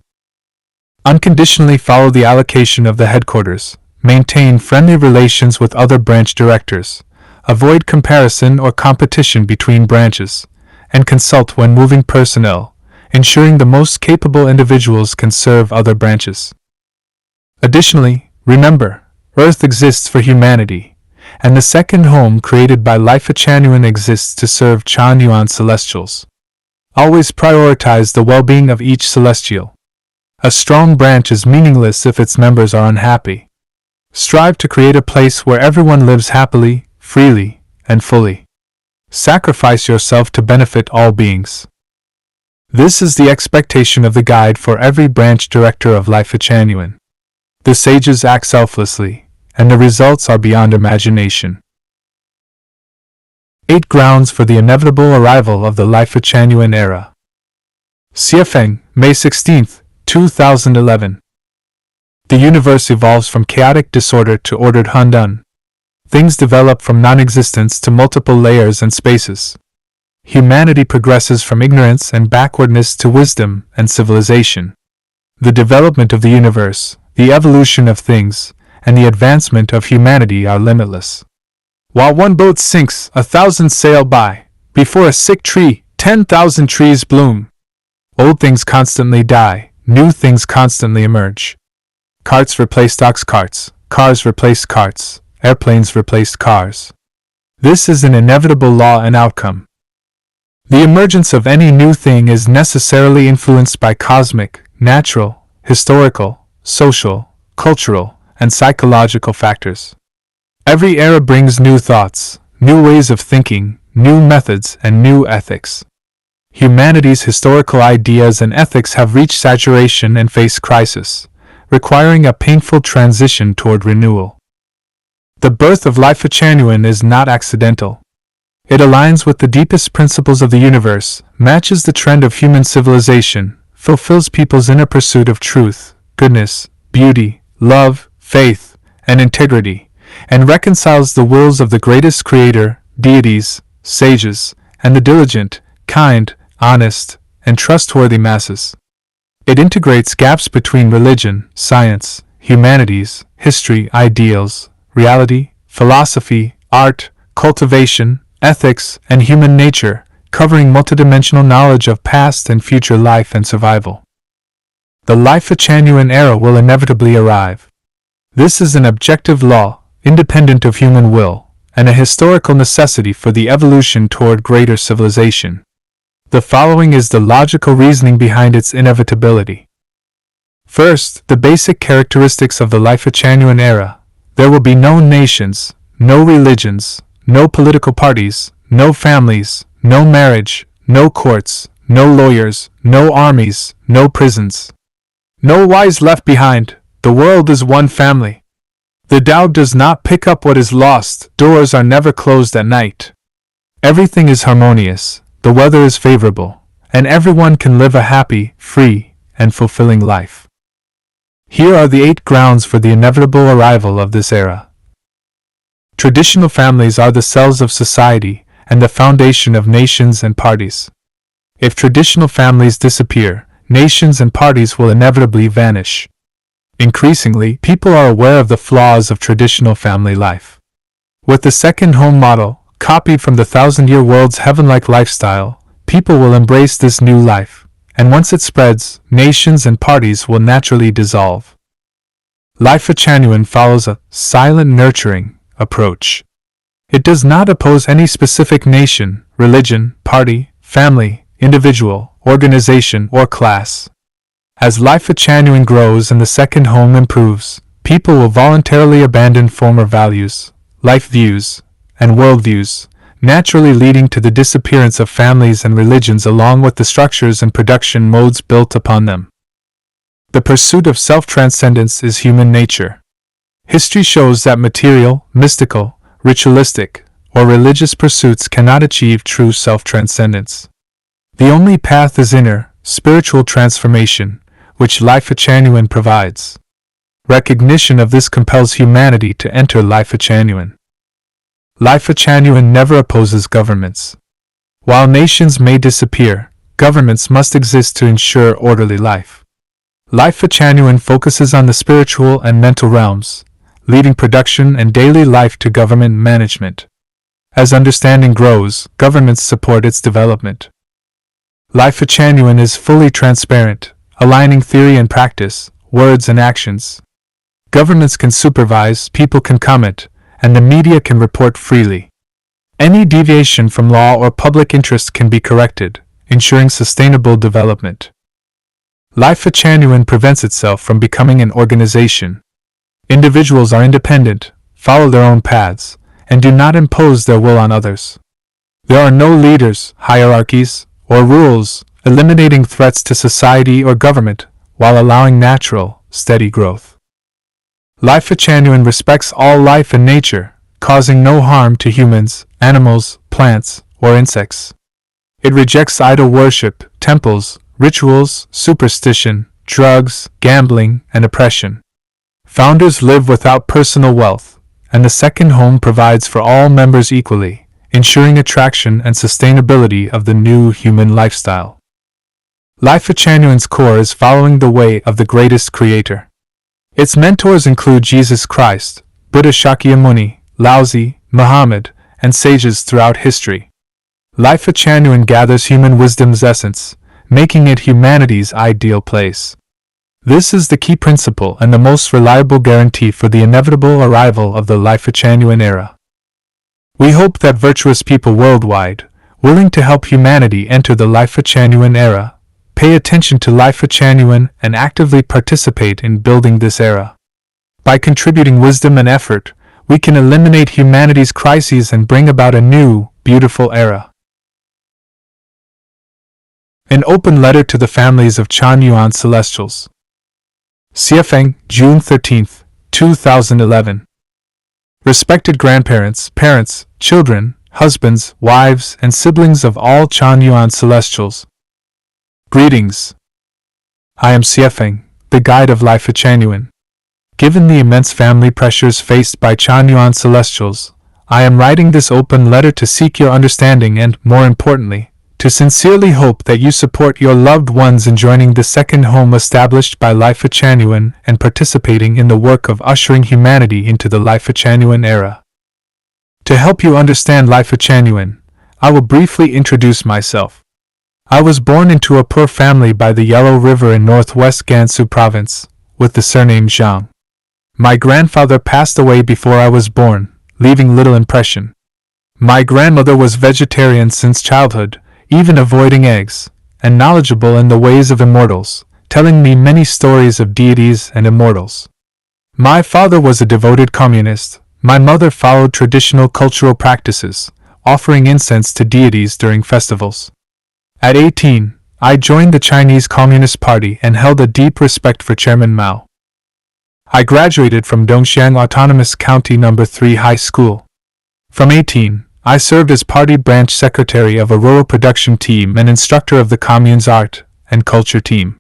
Unconditionally follow the allocation of the headquarters, maintain friendly relations with other branch directors, avoid comparison or competition between branches, and consult when moving personnel, ensuring the most capable individuals can serve other branches. Additionally, remember, Earth exists for humanity, and the second home created by Lifechanyuan exists to serve Chanyuan celestials. Always prioritize the well-being of each celestial. A strong branch is meaningless if its members are unhappy. Strive to create a place where everyone lives happily, freely, and fully. Sacrifice yourself to benefit all beings. This is the expectation of the guide for every branch director of Lifechanyuan. The sages act selflessly, and the results are beyond imagination. 8 Grounds for the Inevitable Arrival of the Lifechanyuan Era. Siafeng, May 16, 2011. The universe evolves from chaotic disorder to ordered Handan. Things develop from non-existence to multiple layers and spaces. Humanity progresses from ignorance and backwardness to wisdom and civilization. The development of the universe, the evolution of things, and the advancement of humanity are limitless. While one boat sinks, 1,000 sail by. Before a sick tree, 10,000 trees bloom. Old things constantly die, new things constantly emerge. Carts replaced ox carts, cars replaced carts, airplanes replaced cars. This is an inevitable law and outcome. The emergence of any new thing is necessarily influenced by cosmic, natural, historical, social, cultural, and psychological factors. Every era brings new thoughts, new ways of thinking, new methods, and new ethics. Humanity's historical ideas and ethics have reached saturation and face crisis, requiring a painful transition toward renewal. The birth of Lifechanyuan is not accidental. It aligns with the deepest principles of the universe, matches the trend of human civilization, fulfills people's inner pursuit of truth, goodness, beauty, love, faith, and integrity, and reconciles the wills of the greatest creator, deities, sages, and the diligent, kind, honest, and trustworthy masses. It integrates gaps between religion, science, humanities, history, ideals, reality, philosophy, art, cultivation, ethics, and human nature, covering multidimensional knowledge of past and future life and survival. The Lifechanyuan era will inevitably arrive. This is an objective law, independent of human will, and a historical necessity for the evolution toward greater civilization. The following is the logical reasoning behind its inevitability. First, the basic characteristics of the Lifechanyuan era. There will be no nations, no religions, no political parties, no families, no marriage, no courts, no lawyers, no armies, no prisons. No wives left behind. The world is one family. The Tao does not pick up what is lost. Doors are never closed at night. Everything is harmonious, the weather is favorable, and everyone can live a happy, free, and fulfilling life. Here are the 8 grounds for the inevitable arrival of this era. Traditional families are the cells of society and the foundation of nations and parties. If traditional families disappear, nations and parties will inevitably vanish. Increasingly, people are aware of the flaws of traditional family life. With the second home model, copied from the 1,000-year world's heaven-like lifestyle, people will embrace this new life, and once it spreads, nations and parties will naturally dissolve. Lifechanyuan follows a silent nurturing approach. It does not oppose any specific nation, religion, party, family, individual, organization, or class. As Lifechanyuan grows and the second home improves, people will voluntarily abandon former values, life views, and worldviews, naturally leading to the disappearance of families and religions along with the structures and production modes built upon them. The pursuit of self-transcendence is human nature. History shows that material, mystical, ritualistic, or religious pursuits cannot achieve true self-transcendence. The only path is inner, spiritual transformation, which Lifechanyuan provides. Recognition of this compels humanity to enter Lifechanyuan. Lifechanyuan never opposes governments. While nations may disappear, governments must exist to ensure orderly life. Lifechanyuan focuses on the spiritual and mental realms, leaving production and daily life to government management. As understanding grows, governments support its development. Lifechanyuan is fully transparent, aligning theory and practice, words and actions. Governments can supervise, people can comment, and the media can report freely. Any deviation from law or public interest can be corrected, ensuring sustainable development. Lifechanyuan prevents itself from becoming an organization. Individuals are independent, follow their own paths, and do not impose their will on others. There are no leaders, hierarchies, or rules, eliminating threats to society or government while allowing natural, steady growth. Lifechanyuan respects all life and nature, causing no harm to humans, animals, plants, or insects. It rejects idol worship, temples, rituals, superstition, drugs, gambling, and oppression. Founders live without personal wealth, and the second home provides for all members equally, ensuring attraction and sustainability of the new human lifestyle. Lifechanyuan's core is following the way of the greatest creator. Its mentors include Jesus Christ, Buddha Shakyamuni, Laozi, Muhammad, and sages throughout history. Lifechanyuan gathers human wisdom's essence, making it humanity's ideal place. This is the key principle and the most reliable guarantee for the inevitable arrival of the Lifechanyuan era. We hope that virtuous people worldwide, willing to help humanity enter the Lifechanyuan era, pay attention to Lifechanyuan and actively participate in building this era. By contributing wisdom and effort, we can eliminate humanity's crises and bring about a new, beautiful era. An open letter to the families of Chanyuan Celestials. Siefeng, June 13, 2011. Respected grandparents, parents, children, husbands, wives, and siblings of all Chanyuan Celestials. Greetings. I am Siefeng, the guide of Lifechanyuan. Given the immense family pressures faced by Chanyuan Celestials, I am writing this open letter to seek your understanding and, more importantly, to sincerely hope that you support your loved ones in joining the second home established by Lifechanyuan and participating in the work of ushering humanity into the Lifechanyuan era. To help you understand Lifechanyuan, I will briefly introduce myself. I was born into a poor family by the Yellow River in northwest Gansu province, with the surname Zhang. My grandfather passed away before I was born, leaving little impression. My grandmother was vegetarian since childhood, even avoiding eggs, and knowledgeable in the ways of immortals, telling me many stories of deities and immortals. My father was a devoted communist. My mother followed traditional cultural practices, offering incense to deities during festivals. At 18, I joined the Chinese Communist Party and held a deep respect for Chairman Mao. I graduated from Dongxiang Autonomous County No. 3 High School. From 18, I served as party branch secretary of a rural production team and instructor of the Commune's art and culture team.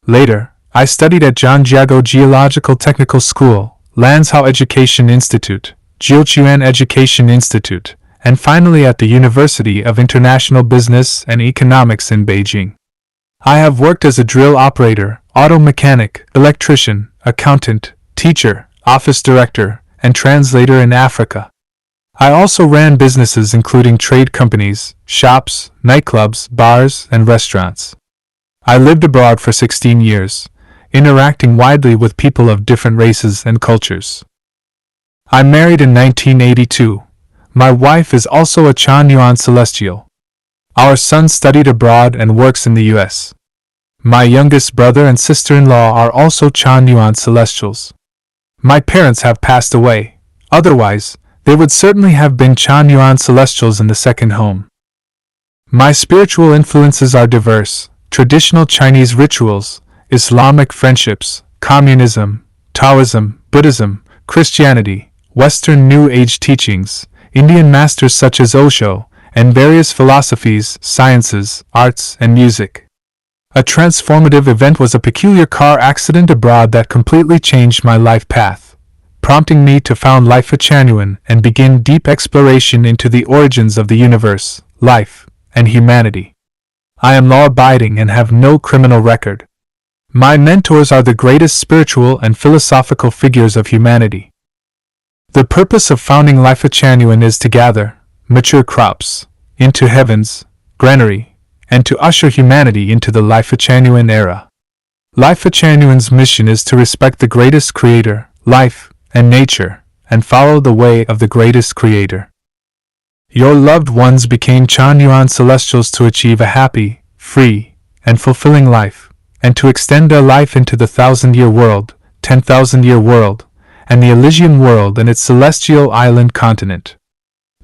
Later, I studied at Zhangjiago Geological Technical School, Lanzhou Education Institute, Jiuquan Education Institute, and finally at the University of International Business and Economics in Beijing. I have worked as a drill operator, auto mechanic, electrician, accountant, teacher, office director, and translator in Africa. I also ran businesses including trade companies, shops, nightclubs, bars, and restaurants. I lived abroad for 16 years, interacting widely with people of different races and cultures. I married in 1982. My wife is also a Chanyuan Celestial. Our son studied abroad and works in the U.S. My youngest brother and sister-in-law are also Chanyuan Celestials. My parents have passed away, otherwise, they would certainly have been Chanyuan Celestials in the second home. My spiritual influences are diverse: traditional Chinese rituals, Islamic friendships, communism, Taoism, Buddhism, Christianity, Western New Age teachings, Indian masters such as Osho, and various philosophies, sciences, arts, and music. A transformative event was a peculiar car accident abroad that completely changed my life path, prompting me to found Lifechanyuan and begin deep exploration into the origins of the universe, life, and humanity. I am law-abiding and have no criminal record. My mentors are the greatest spiritual and philosophical figures of humanity. The purpose of founding Lifechanyuan is to gather mature crops into heaven's granary and to usher humanity into the Lifechanyuan era. Lifechanyuan's mission is to respect the greatest creator, life, and nature, and follow the way of the greatest creator. Your loved ones became Chanyuan celestials to achieve a happy, free, and fulfilling life, and to extend their life into the 1,000-year world, 10,000-year world, and the Elysian world and its celestial island continent.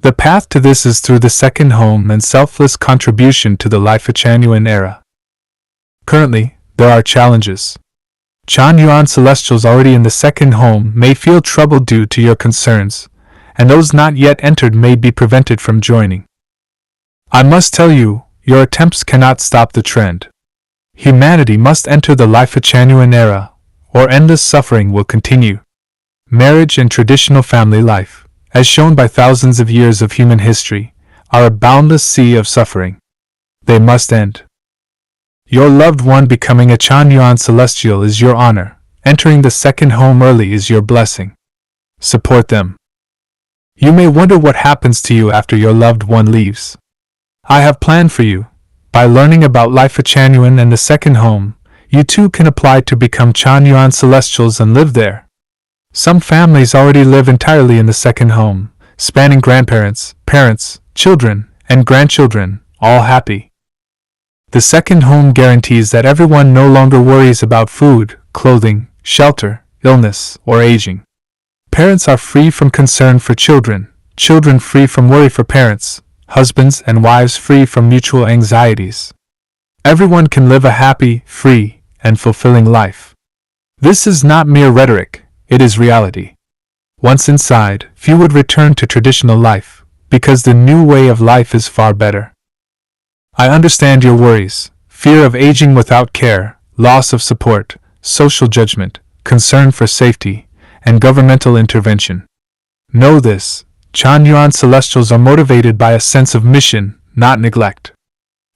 The path to this is through the second home and selfless contribution to the Lifechanyuan era. Currently, there are challenges. Chanyuan celestials already in the second home may feel troubled due to your concerns, and those not yet entered may be prevented from joining. I must tell you, your attempts cannot stop the trend. Humanity must enter the Lifechanyuan era, or endless suffering will continue. Marriage and traditional family life, as shown by thousands of years of human history, are a boundless sea of suffering. They must end. Your loved one becoming a Chanyuan celestial is your honor. Entering the second home early is your blessing. Support them. You may wonder what happens to you after your loved one leaves. I have planned for you. By learning about Lifechanyuan and the second home, you too can apply to become Chanyuan celestials and live there. Some families already live entirely in the second home, spanning grandparents, parents, children, and grandchildren, all happy. The second home guarantees that everyone no longer worries about food, clothing, shelter, illness, or aging. Parents are free from concern for children, children free from worry for parents, husbands and wives free from mutual anxieties. Everyone can live a happy, free, and fulfilling life. This is not mere rhetoric. It is reality. Once inside, few would return to traditional life, because the new way of life is far better. I understand your worries, fear of aging without care, loss of support, social judgment, concern for safety, and governmental intervention. Know this, Chanyuan celestials are motivated by a sense of mission, not neglect.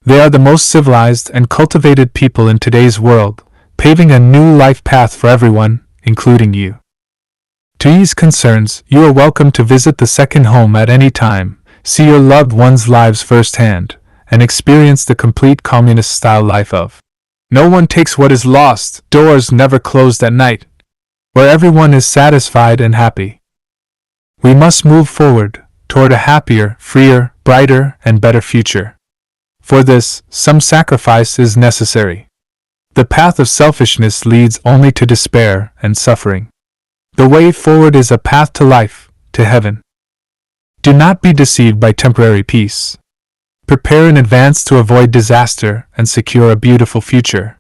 They are the most civilized and cultivated people in today's world, paving a new life path for everyone, including you. To ease concerns, you are welcome to visit the second home at any time, see your loved ones' lives firsthand, and experience the complete communist-style life of. No one takes what is lost, doors never closed at night, where everyone is satisfied and happy. We must move forward, toward a happier, freer, brighter, and better future. For this, some sacrifice is necessary. The path of selfishness leads only to despair and suffering. The way forward is a path to life, to heaven. Do not be deceived by temporary peace. Prepare in advance to avoid disaster and secure a beautiful future.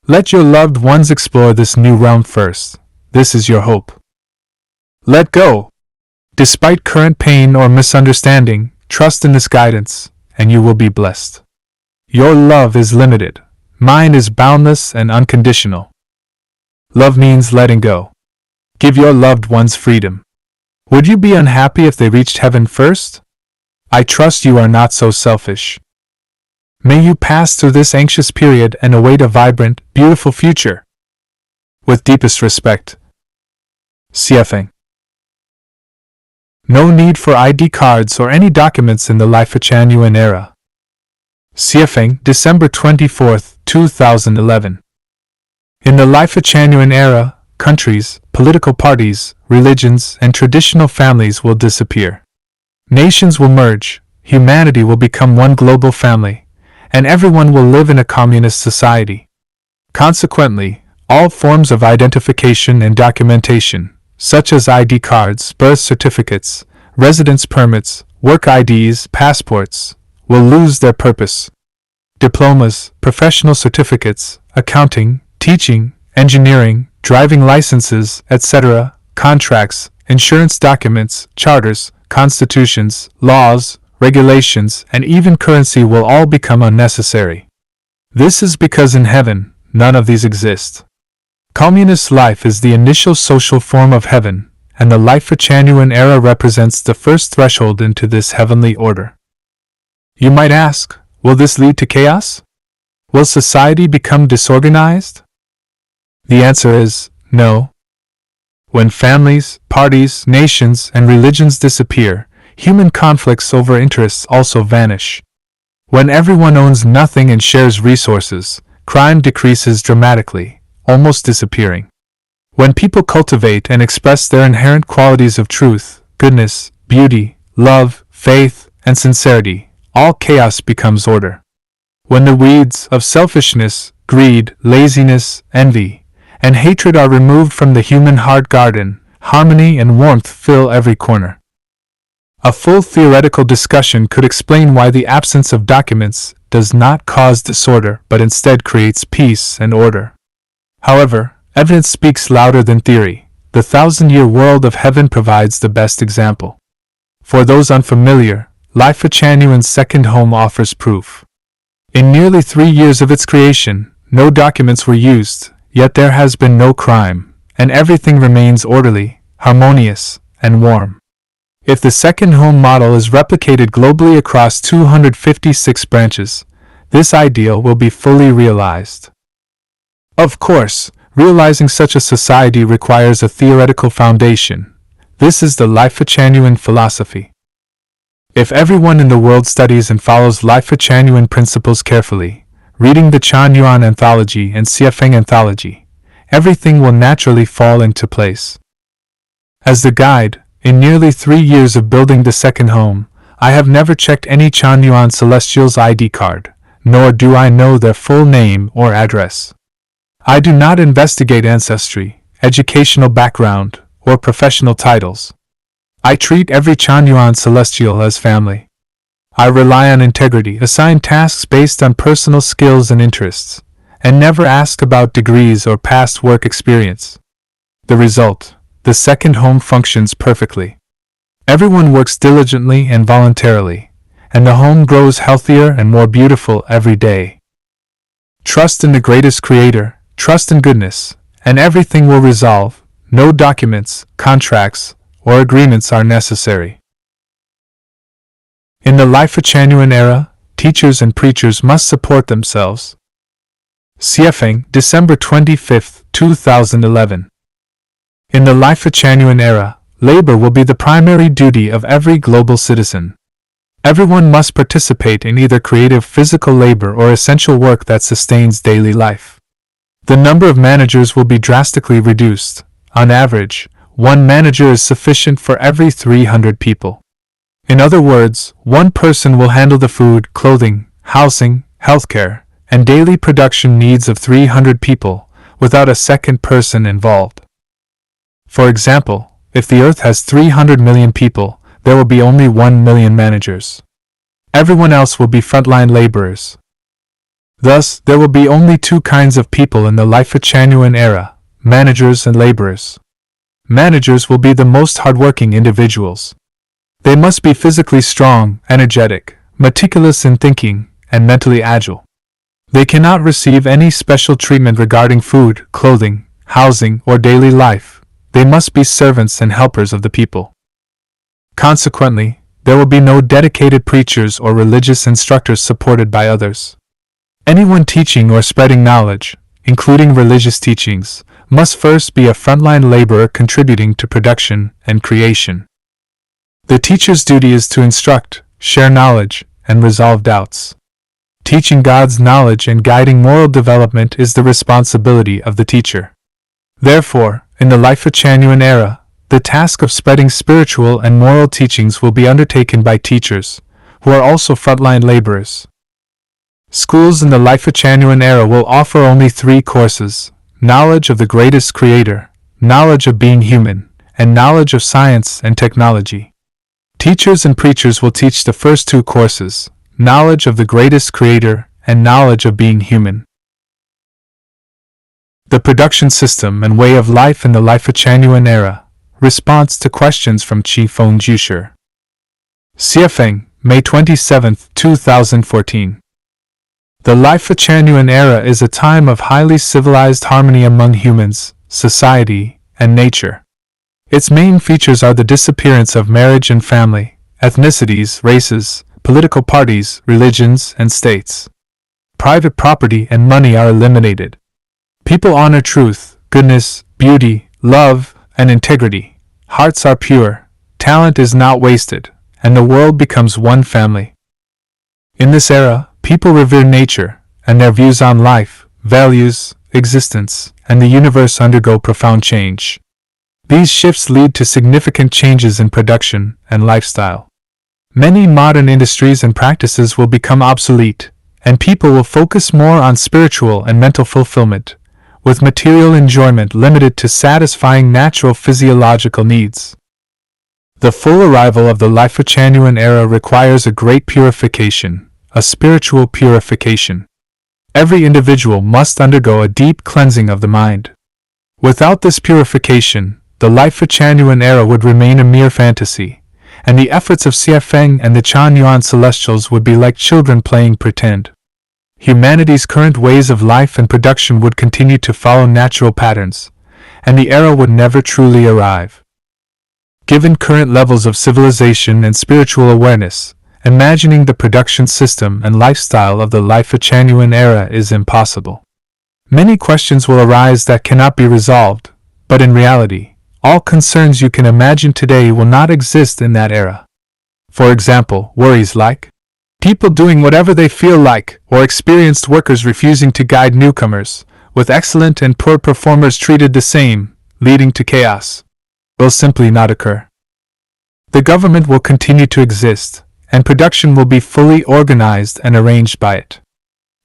Let your loved ones explore this new realm first. This is your hope. Let go. Despite current pain or misunderstanding, trust in this guidance, and you will be blessed. Your love is limited. Mine is boundless and unconditional. Love means letting go. Give your loved ones freedom. Would you be unhappy if they reached heaven first? I trust you are not so selfish. May you pass through this anxious period and await a vibrant, beautiful future. With deepest respect. VIII. No need for ID cards or any documents in the Lifechanyuan era. VIII, December 24, 2011. In the Lifechanyuan era, countries, political parties, religions, and traditional families will disappear. Nations will merge, humanity will become one global family, and everyone will live in a communist society. Consequently, all forms of identification and documentation, such as ID cards, birth certificates, residence permits, work IDs, passports, will lose their purpose. Diplomas, professional certificates, accounting, teaching, engineering, driving licenses, etc., contracts, insurance documents, charters, constitutions, laws, regulations, and even currency will all become unnecessary. This is because in heaven, none of these exist. Communist life is the initial social form of heaven, and the Lifechanyuan era represents the first threshold into this heavenly order. You might ask, will this lead to chaos? Will society become disorganized? The answer is no. When families, parties, nations, and religions disappear, human conflicts over interests also vanish. When everyone owns nothing and shares resources, crime decreases dramatically, almost disappearing. When people cultivate and express their inherent qualities of truth, goodness, beauty, love, faith, and sincerity, all chaos becomes order. When the weeds of selfishness, greed, laziness, envy, and hatred are removed from the human heart garden, harmony and warmth fill every corner. A full theoretical discussion could explain why the absence of documents does not cause disorder but instead creates peace and order. However, evidence speaks louder than theory. The 1,000-year world of heaven provides the best example. For those unfamiliar, Lifechanyuan's second home offers proof. In nearly 3 years of its creation, no documents were used, yet there has been no crime, and everything remains orderly, harmonious, and warm. If the second home model is replicated globally across 256 branches, this ideal will be fully realized. Of course, realizing such a society requires a theoretical foundation. This is the Lifechanyuan philosophy. If everyone in the world studies and follows Lifechanyuan principles carefully, reading the Chanyuan anthology and Siafeng anthology, everything will naturally fall into place. As the guide, in nearly 3 years of building the second home, I have never checked any Chanyuan Celestial's ID card, nor do I know their full name or address. I do not investigate ancestry, educational background, or professional titles. I treat every Chanyuan Celestial as family. I rely on integrity, assign tasks based on personal skills and interests, and never ask about degrees or past work experience. The result: the second home functions perfectly. Everyone works diligently and voluntarily, and the home grows healthier and more beautiful every day. Trust in the greatest creator, trust in goodness, and everything will resolve. No documents, contracts, or agreements are necessary. In the Lifechanyuan era, teachers and preachers must support themselves. Siafeng, December 25, 2011. In the Lifechanyuan era, labor will be the primary duty of every global citizen. Everyone must participate in either creative physical labor or essential work that sustains daily life. The number of managers will be drastically reduced. On average, 1 manager is sufficient for every 300 people. In other words, 1 person will handle the food, clothing, housing, healthcare, and daily production needs of 300 people, without a second person involved. For example, if the Earth has 300 million people, there will be only 1 million managers. Everyone else will be frontline laborers. Thus, there will be only 2 kinds of people in the Lifechanyuan era: managers and laborers. Managers will be the most hardworking individuals. They must be physically strong, energetic, meticulous in thinking, and mentally agile. They cannot receive any special treatment regarding food, clothing, housing, or daily life. They must be servants and helpers of the people. Consequently, there will be no dedicated preachers or religious instructors supported by others. Anyone teaching or spreading knowledge, including religious teachings, must first be a frontline laborer contributing to production and creation. The teacher's duty is to instruct, share knowledge, and resolve doubts. Teaching God's knowledge and guiding moral development is the responsibility of the teacher. Therefore, in the Lifechanyuan era, the task of spreading spiritual and moral teachings will be undertaken by teachers, who are also frontline laborers. Schools in the Lifechanyuan era will offer only 3 courses: knowledge of the greatest creator, knowledge of being human, and knowledge of science and technology. Teachers and preachers will teach the first 2 courses, knowledge of the greatest creator and knowledge of being human. The production system and way of life in the Lifechanyuan era. Response to questions from Qifeng Jusher. Siafeng, May 27, 2014. The Lifechanyuan era is a time of highly civilized harmony among humans, society, and nature. Its main features are the disappearance of marriage and family, ethnicities, races, political parties, religions, and states. Private property and money are eliminated. People honor truth, goodness, beauty, love, and integrity. Hearts are pure, talent is not wasted, and the world becomes one family. In this era, people revere nature, and their views on life, values, existence, and the universe undergo profound change. These shifts lead to significant changes in production and lifestyle. Many modern industries and practices will become obsolete, and people will focus more on spiritual and mental fulfillment, with material enjoyment limited to satisfying natural physiological needs. The full arrival of the Lifechanyuan era requires a great purification, a spiritual purification. Every individual must undergo a deep cleansing of the mind. Without this purification, the Lifechanyuan era would remain a mere fantasy, and the efforts of VIII and the Chanyuan celestials would be like children playing pretend. Humanity's current ways of life and production would continue to follow natural patterns, and the era would never truly arrive. Given current levels of civilization and spiritual awareness, imagining the production system and lifestyle of the Lifechanyuan era is impossible. Many questions will arise that cannot be resolved, but in reality, all concerns you can imagine today will not exist in that era. For example, worries like people doing whatever they feel like, or experienced workers refusing to guide newcomers, with excellent and poor performers treated the same, leading to chaos, will simply not occur. The government will continue to exist, and production will be fully organized and arranged by it.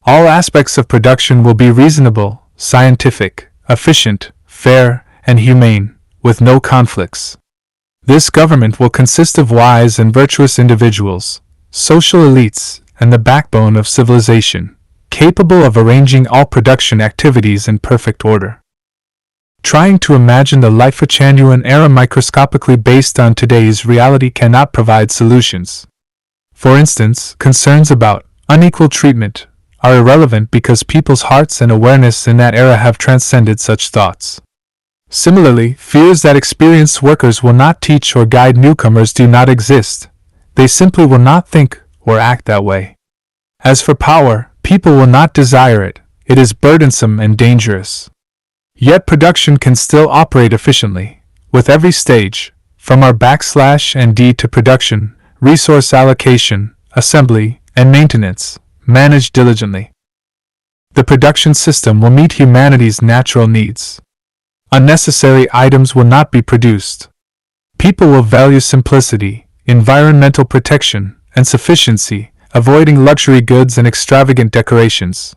All aspects of production will be reasonable, scientific, efficient, fair, and humane, with no conflicts. This government will consist of wise and virtuous individuals, social elites, and the backbone of civilization, capable of arranging all production activities in perfect order. Trying to imagine the Lifechanyuan era microscopically based on today's reality cannot provide solutions. For instance, concerns about unequal treatment are irrelevant because people's hearts and awareness in that era have transcended such thoughts. Similarly, fears that experienced workers will not teach or guide newcomers do not exist. They simply will not think or act that way. As for power, people will not desire it. It is burdensome and dangerous. Yet production can still operate efficiently, with every stage, from our /&D to production, resource allocation, assembly, and maintenance, managed diligently. The production system will meet humanity's natural needs. Unnecessary items will not be produced. People will value simplicity, environmental protection, and sufficiency, avoiding luxury goods and extravagant decorations.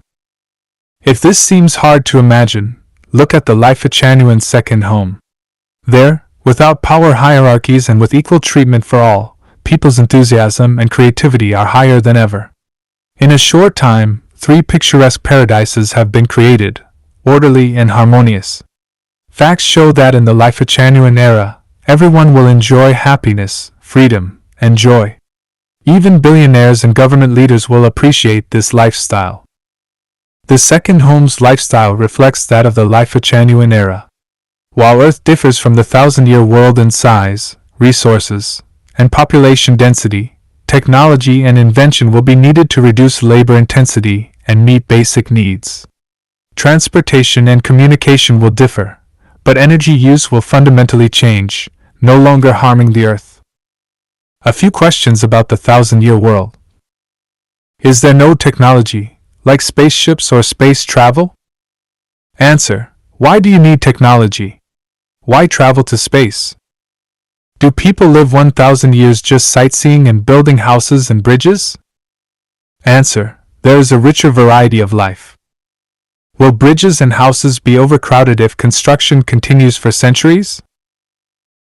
If this seems hard to imagine, look at the Lifechanyuan second home. There, without power hierarchies and with equal treatment for all, people's enthusiasm and creativity are higher than ever. In a short time, 3 picturesque paradises have been created, orderly and harmonious. Facts show that in the Lifechanyuan era, everyone will enjoy happiness, freedom, and joy. Even billionaires and government leaders will appreciate this lifestyle. The second home's lifestyle reflects that of the Lifechanyuan era. While Earth differs from the 1,000-year world in size, resources, and population density, technology and invention will be needed to reduce labor intensity and meet basic needs. Transportation and communication will differ, but energy use will fundamentally change, no longer harming the Earth. A few questions about the 1,000-year world. Is there no technology, like spaceships or space travel? Answer: why do you need technology? Why travel to space? Do people live 1,000 years just sightseeing and building houses and bridges? Answer: there is a richer variety of life. Will bridges and houses be overcrowded if construction continues for centuries?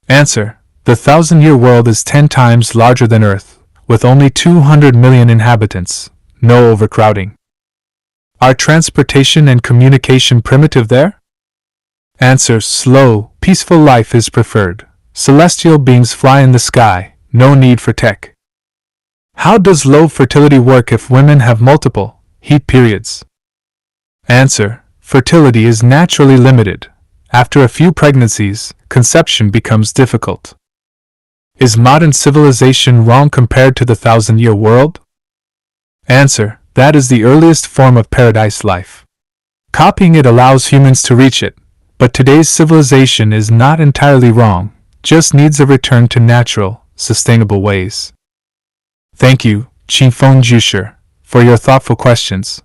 Answer: the 1,000-year world is 10 times larger than Earth, with only 200 million inhabitants, no overcrowding. Are transportation and communication primitive there? Answer: slow, peaceful life is preferred. Celestial beings fly in the sky, no need for tech. How does low fertility work if women have multiple, heat periods. Answer: fertility is naturally limited. After a few pregnancies, conception becomes difficult. Is modern civilization wrong compared to the 1,000-year world? Answer: that is the earliest form of paradise life. Copying it allows humans to reach it, but today's civilization is not entirely wrong, just needs a return to natural, sustainable ways. Thank you, Qifeng Jusher, for your thoughtful questions.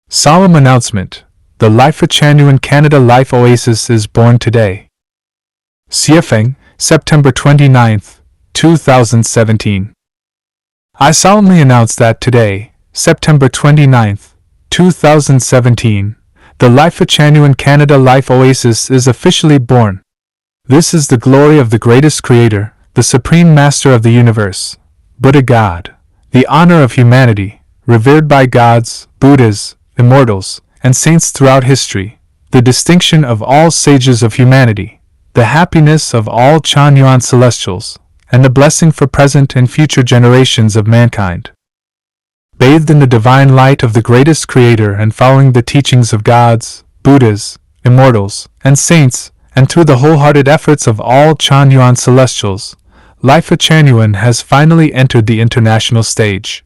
Solemn announcement: the Lifechanyuan Canada Life Oasis is born today. Siefeng, September 29, 2017. I solemnly announce that today, September 29, 2017, the Lifechanyuan Canada Life Oasis is officially born. This is the glory of the greatest creator, the supreme master of the universe, Buddha God, the honor of humanity, revered by gods, Buddhas, immortals, and saints throughout history, the distinction of all sages of humanity, the happiness of all Chanyuan celestials, and the blessing for present and future generations of mankind. Bathed in the divine light of the greatest creator and following the teachings of gods, Buddhas, immortals, and saints, and through the wholehearted efforts of all Chanyuan celestials, Lifechanyuan has finally entered the international stage.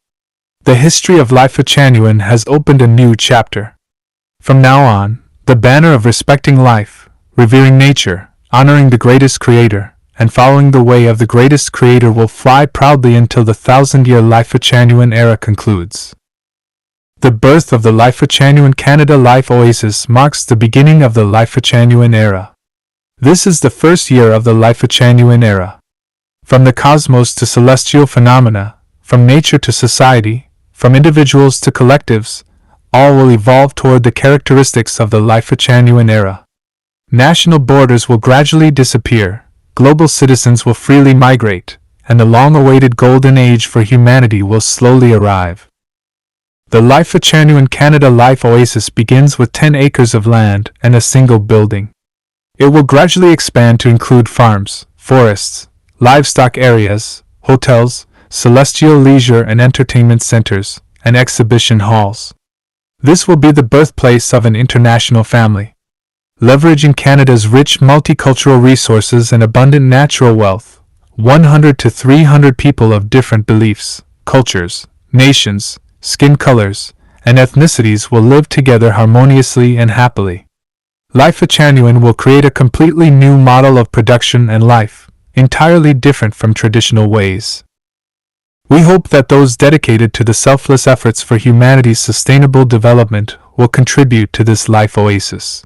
The history of Lifechanyuan has opened a new chapter. From now on, the banner of respecting life, revering nature, honoring the greatest creator, and following the way of the greatest creator will fly proudly until the 1,000-year Lifechanyuan era concludes. The birth of the Lifechanyuan Canada Life Oasis marks the beginning of the Lifechanyuan era. This is the first year of the Lifechanyuan era. From the cosmos to celestial phenomena, from nature to society, from individuals to collectives, all will evolve toward the characteristics of the Lifechanyuan era. National borders will gradually disappear, global citizens will freely migrate, and the long-awaited golden age for humanity will slowly arrive. The Lifechanyuan Canada Life Oasis begins with 10 acres of land and a single building. It will gradually expand to include farms, forests, livestock areas, hotels, celestial leisure and entertainment centers, and exhibition halls. This will be the birthplace of an international family. Leveraging Canada's rich multicultural resources and abundant natural wealth, 100 to 300 people of different beliefs, cultures, nations, skin colors, and ethnicities will live together harmoniously and happily. Lifechanyuan will create a completely new model of production and life, entirely different from traditional ways. We hope that those dedicated to the selfless efforts for humanity's sustainable development will contribute to this life oasis.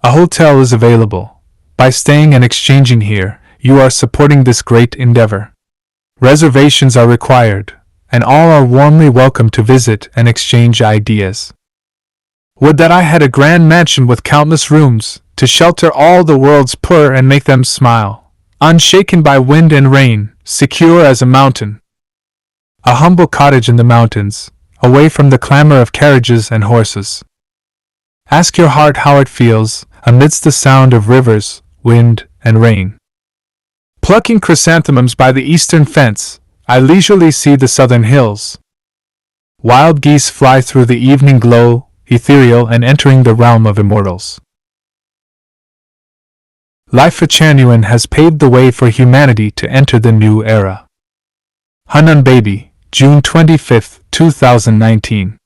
A hotel is available. By staying and exchanging here, you are supporting this great endeavor. Reservations are required, and all are warmly welcome to visit and exchange ideas. Would that I had a grand mansion with countless rooms, to shelter all the world's poor and make them smile, unshaken by wind and rain, secure as a mountain. A humble cottage in the mountains, away from the clamor of carriages and horses. Ask your heart how it feels, amidst the sound of rivers, wind, and rain. Plucking chrysanthemums by the eastern fence, I leisurely see the southern hills. Wild geese fly through the evening glow, ethereal and entering the realm of immortals. Lifechanyuan has paved the way for humanity to enter the new era. Hunan Baby, June 25, 2019.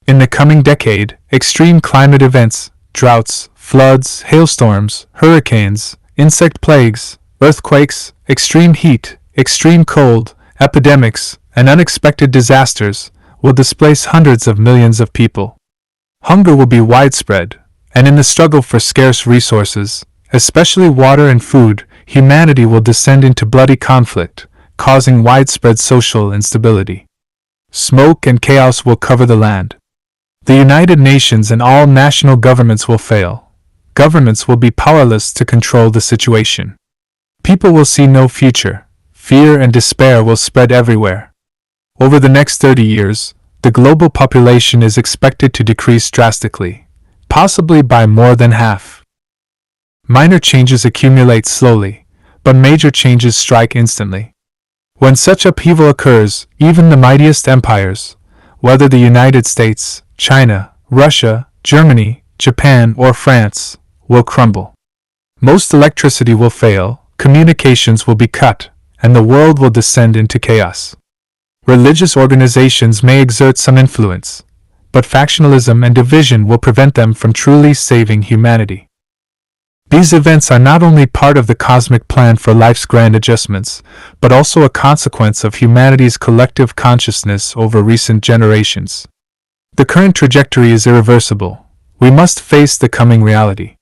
In the coming decade, extreme climate events, droughts, floods, hailstorms, hurricanes, insect plagues, earthquakes, extreme heat, extreme cold, epidemics, and unexpected disasters will displace hundreds of millions of people. Hunger will be widespread, and in the struggle for scarce resources, especially water and food, humanity will descend into bloody conflict, causing widespread social instability. Smoke and chaos will cover the land. The United Nations and all national governments will fail. Governments will be powerless to control the situation. People will see no future. Fear and despair will spread everywhere. Over the next 30 years, the global population is expected to decrease drastically, possibly by more than half. Minor changes accumulate slowly, but major changes strike instantly. When such upheaval occurs, even the mightiest empires, whether the United States, China, Russia, Germany, Japan, or France, will crumble. Most electricity will fail, communications will be cut, and the world will descend into chaos. Religious organizations may exert some influence, but factionalism and division will prevent them from truly saving humanity. These events are not only part of the cosmic plan for life's grand adjustments, but also a consequence of humanity's collective consciousness over recent generations. The current trajectory is irreversible. We must face the coming reality.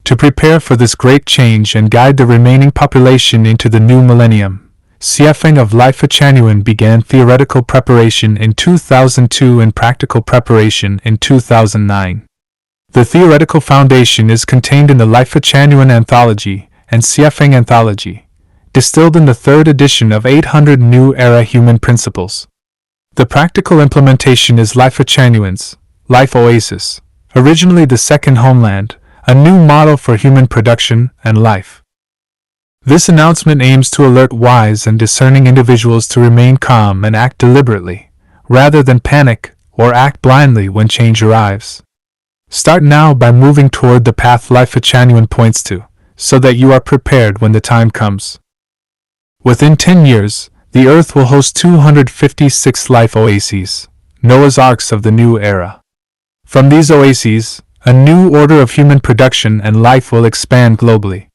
To prepare for this great change and guide the remaining population into the new millennium, CFing of Lifechanyuan began theoretical preparation in 2002 and practical preparation in 2009. The theoretical foundation is contained in the Lifechanyuan Anthology and CFing Anthology, distilled in the third edition of 800 New Era Human Principles. The practical implementation is Lifechanyuan's Life Oasis, originally the second homeland, a new model for human production and life. This announcement aims to alert wise and discerning individuals to remain calm and act deliberately, rather than panic or act blindly when change arrives. Start now by moving toward the path Lifechanyuan points to, so that you are prepared when the time comes. Within 10 years, the Earth will host 256 life oases, Noah's Arks of the new era. From these oases, a new order of human production and life will expand globally.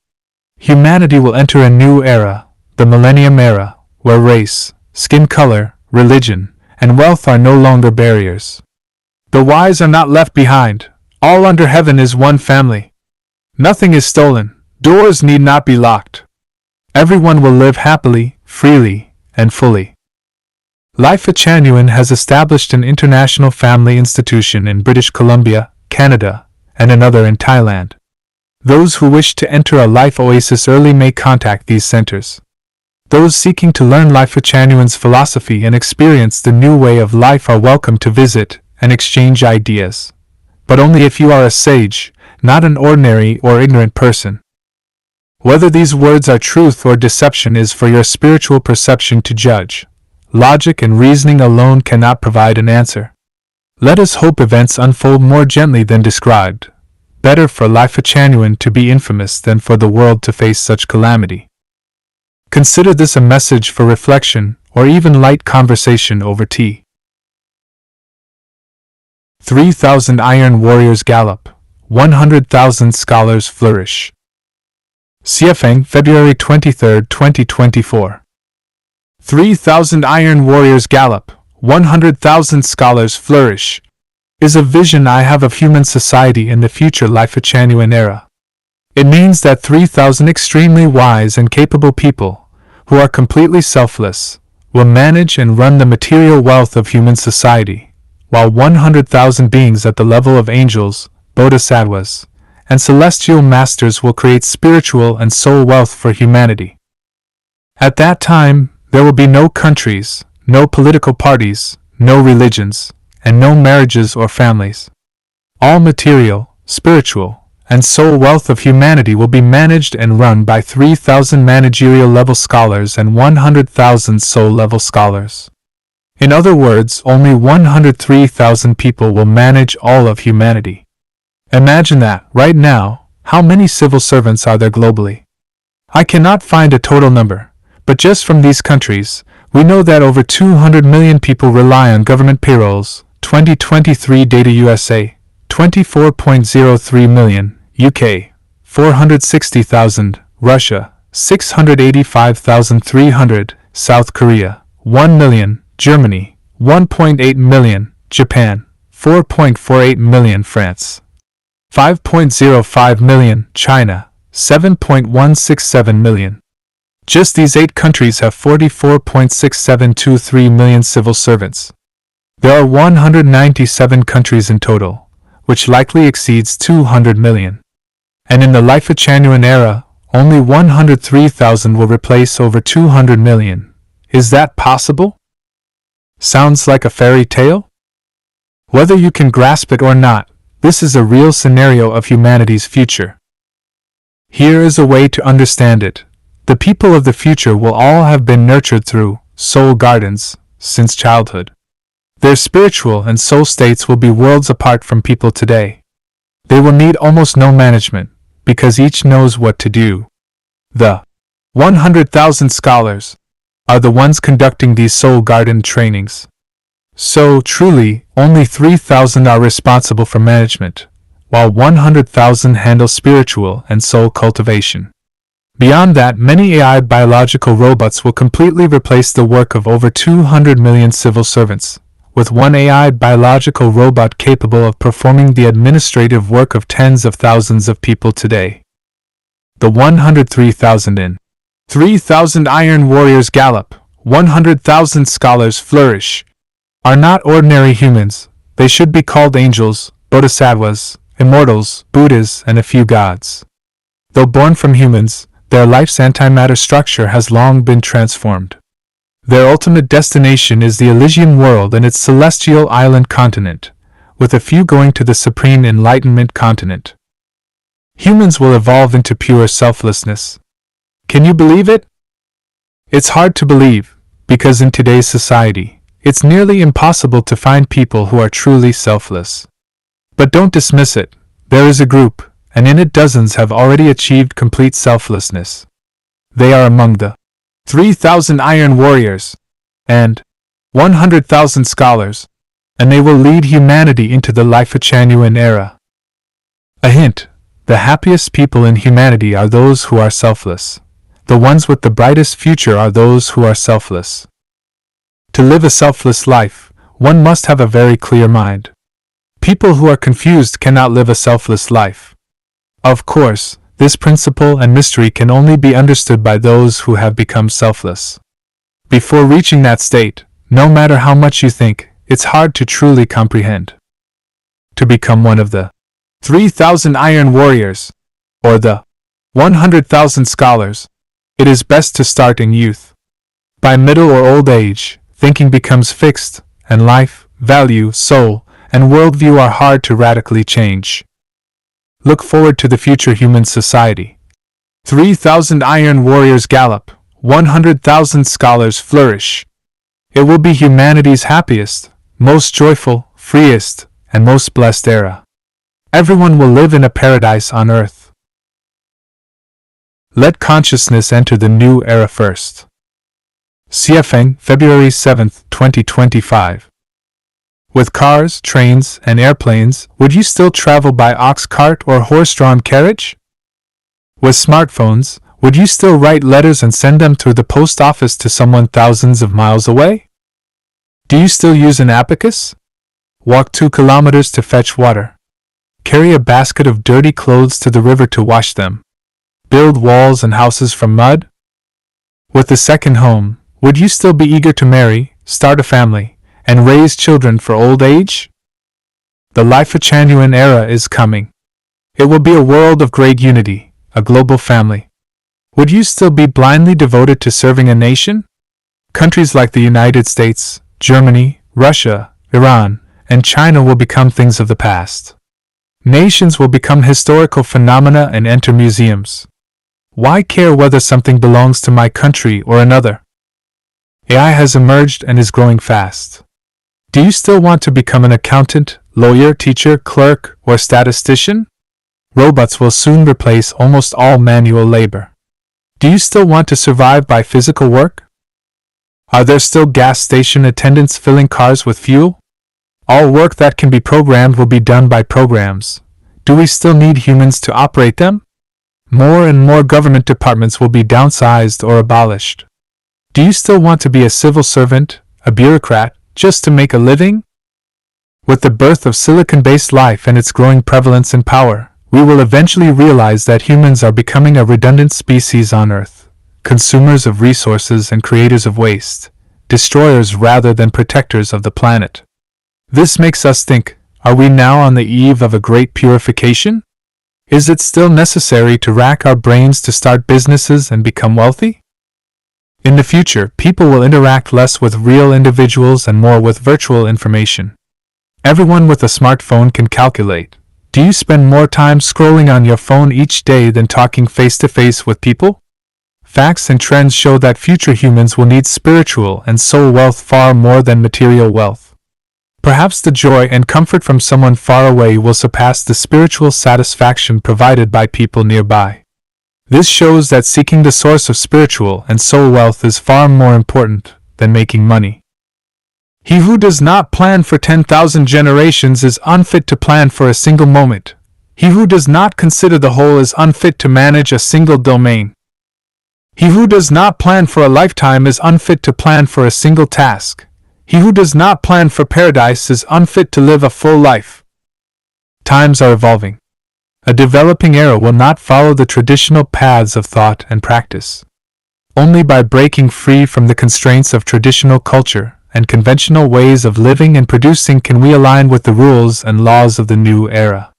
Humanity will enter a new era, the Millennium Era, where race, skin color, religion, and wealth are no longer barriers. The wise are not left behind. All under heaven is one family. Nothing is stolen. Doors need not be locked. Everyone will live happily, freely, and fully. Lifechanyuan has established an international family institution in British Columbia, Canada, and another in Thailand. Those who wish to enter a life oasis early may contact these centers. Those seeking to learn Lifechanyuan's philosophy and experience the new way of life are welcome to visit and exchange ideas. But only if you are a sage, not an ordinary or ignorant person. Whether these words are truth or deception is for your spiritual perception to judge. Logic and reasoning alone cannot provide an answer. Let us hope events unfold more gently than described. Better for Lifechanyuan to be infamous than for the world to face such calamity. Consider this a message for reflection or even light conversation over tea. 3,000 iron warriors gallop, 100,000 scholars flourish. CFing, February 23, 2024. 3,000 iron warriors gallop, 100,000 scholars flourish, is a vision I have of human society in the future Lifechanyuan era. It means that 3,000 extremely wise and capable people, who are completely selfless, will manage and run the material wealth of human society, while 100,000 beings at the level of angels, bodhisattvas, and celestial masters will create spiritual and soul wealth for humanity. At that time, there will be no countries, no political parties, no religions, and no marriages or families. All material, spiritual, and soul wealth of humanity will be managed and run by 3,000 managerial-level scholars and 100,000 soul-level scholars. In other words, only 103,000 people will manage all of humanity. Imagine that, right now, how many civil servants are there globally? I cannot find a total number, but just from these countries, we know that over 200 million people rely on government payrolls. 2023 data USA, 24.03 million, UK, 460,000, Russia, 685,300, South Korea, 1 million, Germany, 1.8 million, Japan, 4.48 million, France, 5.05 million, China, 7.167 million. Just these 8 countries have 44.6723 million civil servants. There are 197 countries in total, which likely exceeds 200 million. And in the Lifechanyuan era, only 103,000 will replace over 200 million. Is that possible? Sounds like a fairy tale? Whether you can grasp it or not, this is a real scenario of humanity's future. Here is a way to understand it. The people of the future will all have been nurtured through soul gardens since childhood. Their spiritual and soul states will be worlds apart from people today. They will need almost no management, because each knows what to do. The 100,000 scholars are the ones conducting these soul garden trainings. So, truly, only 3,000 are responsible for management, while 100,000 handle spiritual and soul cultivation. Beyond that, many AI biological robots will completely replace the work of over 200 million civil servants, with one AI biological robot capable of performing the administrative work of tens of thousands of people today. The 103,000 in 3,000 iron warriors gallop, 100,000 scholars flourish, are not ordinary humans. They should be called angels, bodhisattvas, immortals, Buddhas, and a few gods. Though born from humans, their life's antimatter structure has long been transformed. Their ultimate destination is the Elysian world and its celestial island continent, with a few going to the supreme enlightenment continent. Humans will evolve into pure selflessness. Can you believe it? It's hard to believe, because in today's society, it's nearly impossible to find people who are truly selfless. But don't dismiss it. There is a group, and in it dozens have already achieved complete selflessness. They are among the 3,000 iron warriors and 100,000 scholars, and they will lead humanity into the Lifechanyuan era. A hint: the happiest people in humanity are those who are selfless. The ones with the brightest future are those who are selfless. To live a selfless life, one must have a very clear mind. People who are confused cannot live a selfless life. Of course, this principle and mystery can only be understood by those who have become selfless. Before reaching that state, no matter how much you think, it's hard to truly comprehend. To become one of the 3,000 iron warriors, or the 100,000 scholars, it is best to start in youth. By middle or old age, thinking becomes fixed, and life, value, soul, and worldview are hard to radically change. Look forward to the future human society. 3,000 iron warriors gallop, 100,000 scholars flourish. It will be humanity's happiest, most joyful, freest, and most blessed era. Everyone will live in a paradise on earth. Let consciousness enter the new era first. CFN, February 7, 2025. With cars, trains, and airplanes, would you still travel by ox cart or horse-drawn carriage? With smartphones, would you still write letters and send them through the post office to someone thousands of miles away? Do you still use an abacus? Walk 2 kilometers to fetch water? Carry a basket of dirty clothes to the river to wash them? Build walls and houses from mud? With the second home, would you still be eager to marry, start a family, and raise children for old age? The Lifechanyuan era is coming. It will be a world of great unity, a global family. Would you still be blindly devoted to serving a nation? Countries like the United States, Germany, Russia, Iran, and China will become things of the past. Nations will become historical phenomena and enter museums. Why care whether something belongs to my country or another? AI has emerged and is growing fast. Do you still want to become an accountant, lawyer, teacher, clerk, or statistician? Robots will soon replace almost all manual labor. Do you still want to survive by physical work? Are there still gas station attendants filling cars with fuel? All work that can be programmed will be done by programs. Do we still need humans to operate them? More and more government departments will be downsized or abolished. Do you still want to be a civil servant, a bureaucrat, just to make a living? With the birth of silicon-based life and its growing prevalence and power, we will eventually realize that humans are becoming a redundant species on Earth, consumers of resources and creators of waste, destroyers rather than protectors of the planet. This makes us think, are we now on the eve of a great purification? Is it still necessary to rack our brains to start businesses and become wealthy? In the future, people will interact less with real individuals and more with virtual information. Everyone with a smartphone can calculate. Do you spend more time scrolling on your phone each day than talking face-to-face with people? facts and trends show that future humans will need spiritual and soul wealth far more than material wealth. Perhaps the joy and comfort from someone far away will surpass the spiritual satisfaction provided by people nearby. This shows that seeking the source of spiritual and soul wealth is far more important than making money. He who does not plan for 10,000 generations is unfit to plan for a single moment. He who does not consider the whole is unfit to manage a single domain. He who does not plan for a lifetime is unfit to plan for a single task. He who does not plan for paradise is unfit to live a full life. Times are evolving. A developing era will not follow the traditional paths of thought and practice. Only by breaking free from the constraints of traditional culture and conventional ways of living and producing can we align with the rules and laws of the new era.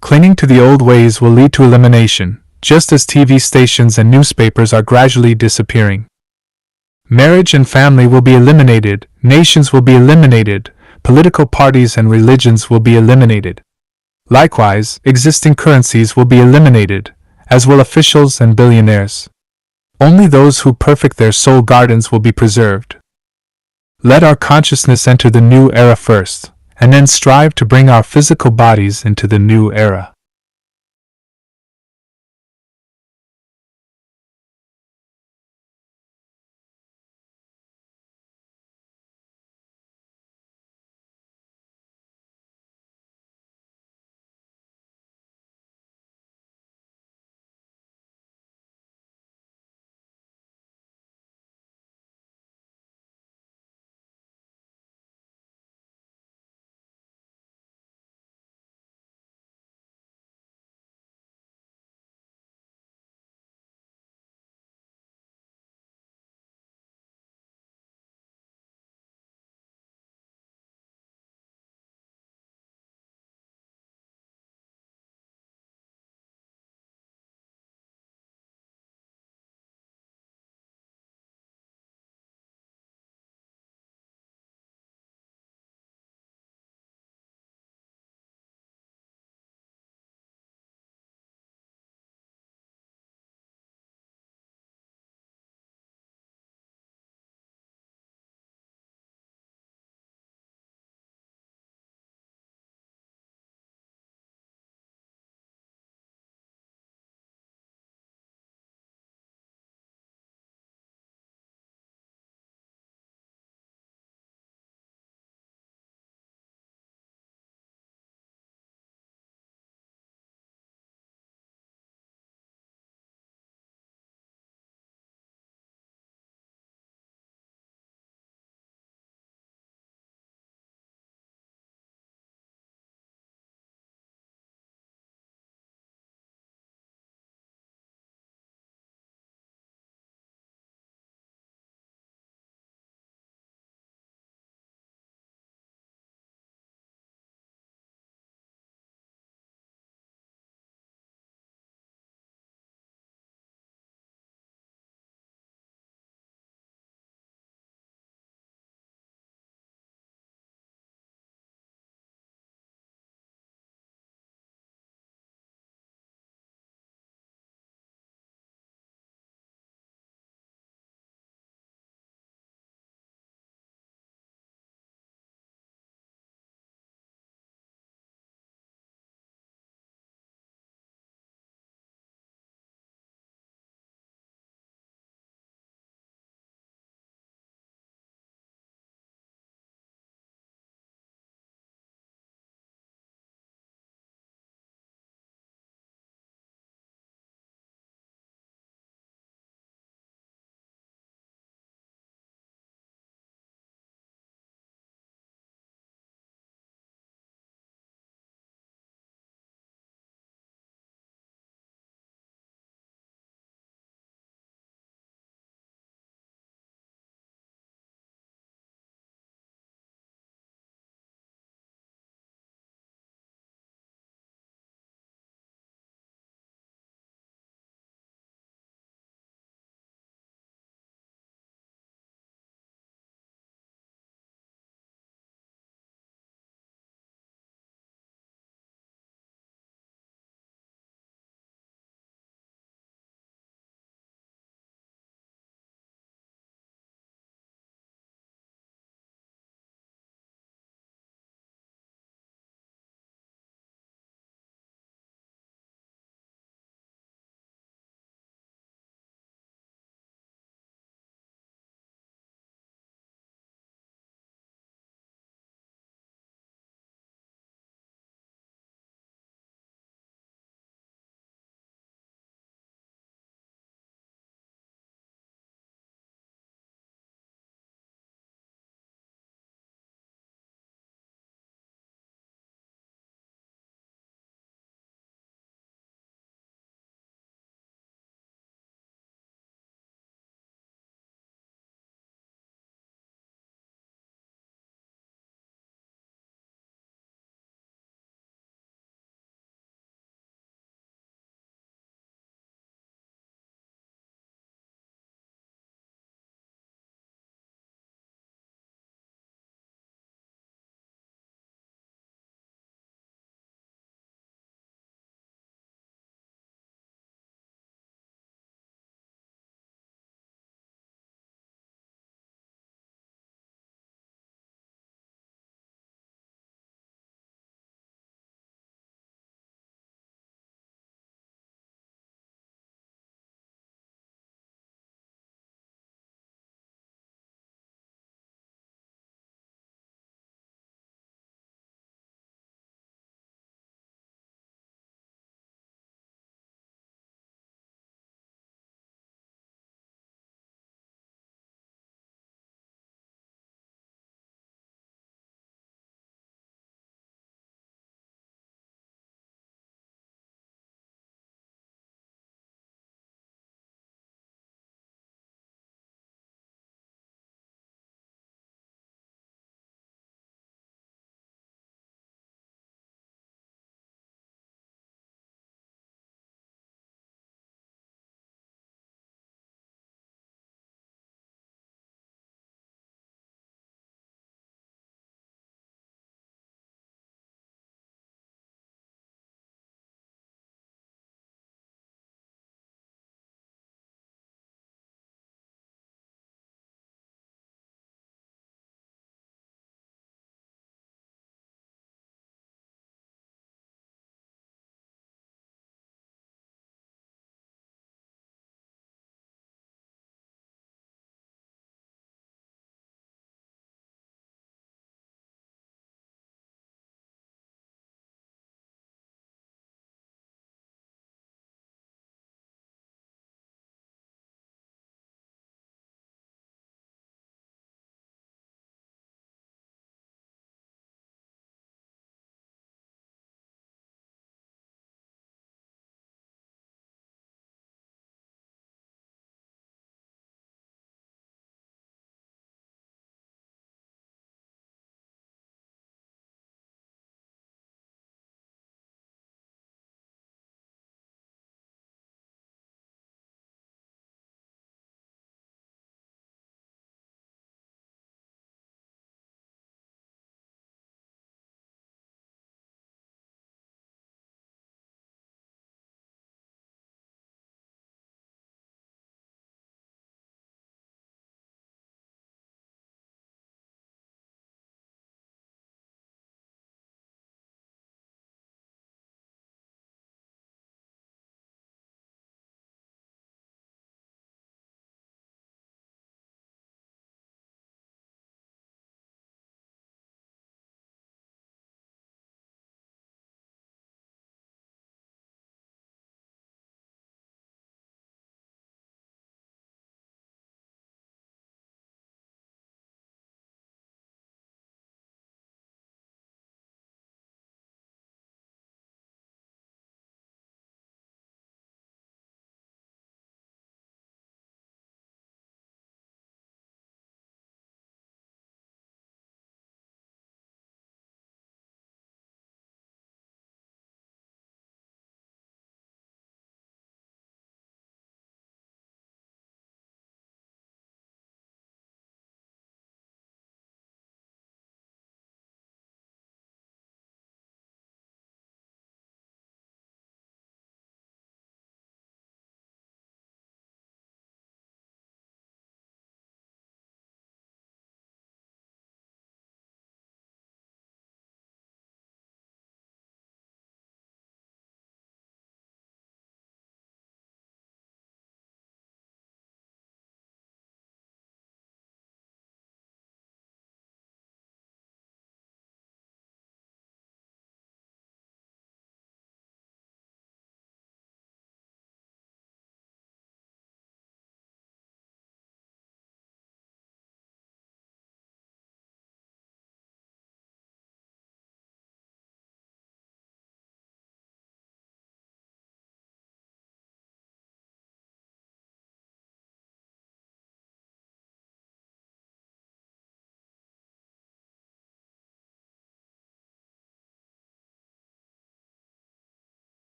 Clinging to the old ways will lead to elimination, just as TV stations and newspapers are gradually disappearing. Marriage and family will be eliminated, nations will be eliminated, political parties and religions will be eliminated. Likewise, existing currencies will be eliminated, as will officials and billionaires. Only those who perfect their soul gardens will be preserved. Let our consciousness enter the new era first, and then strive to bring our physical bodies into the new era.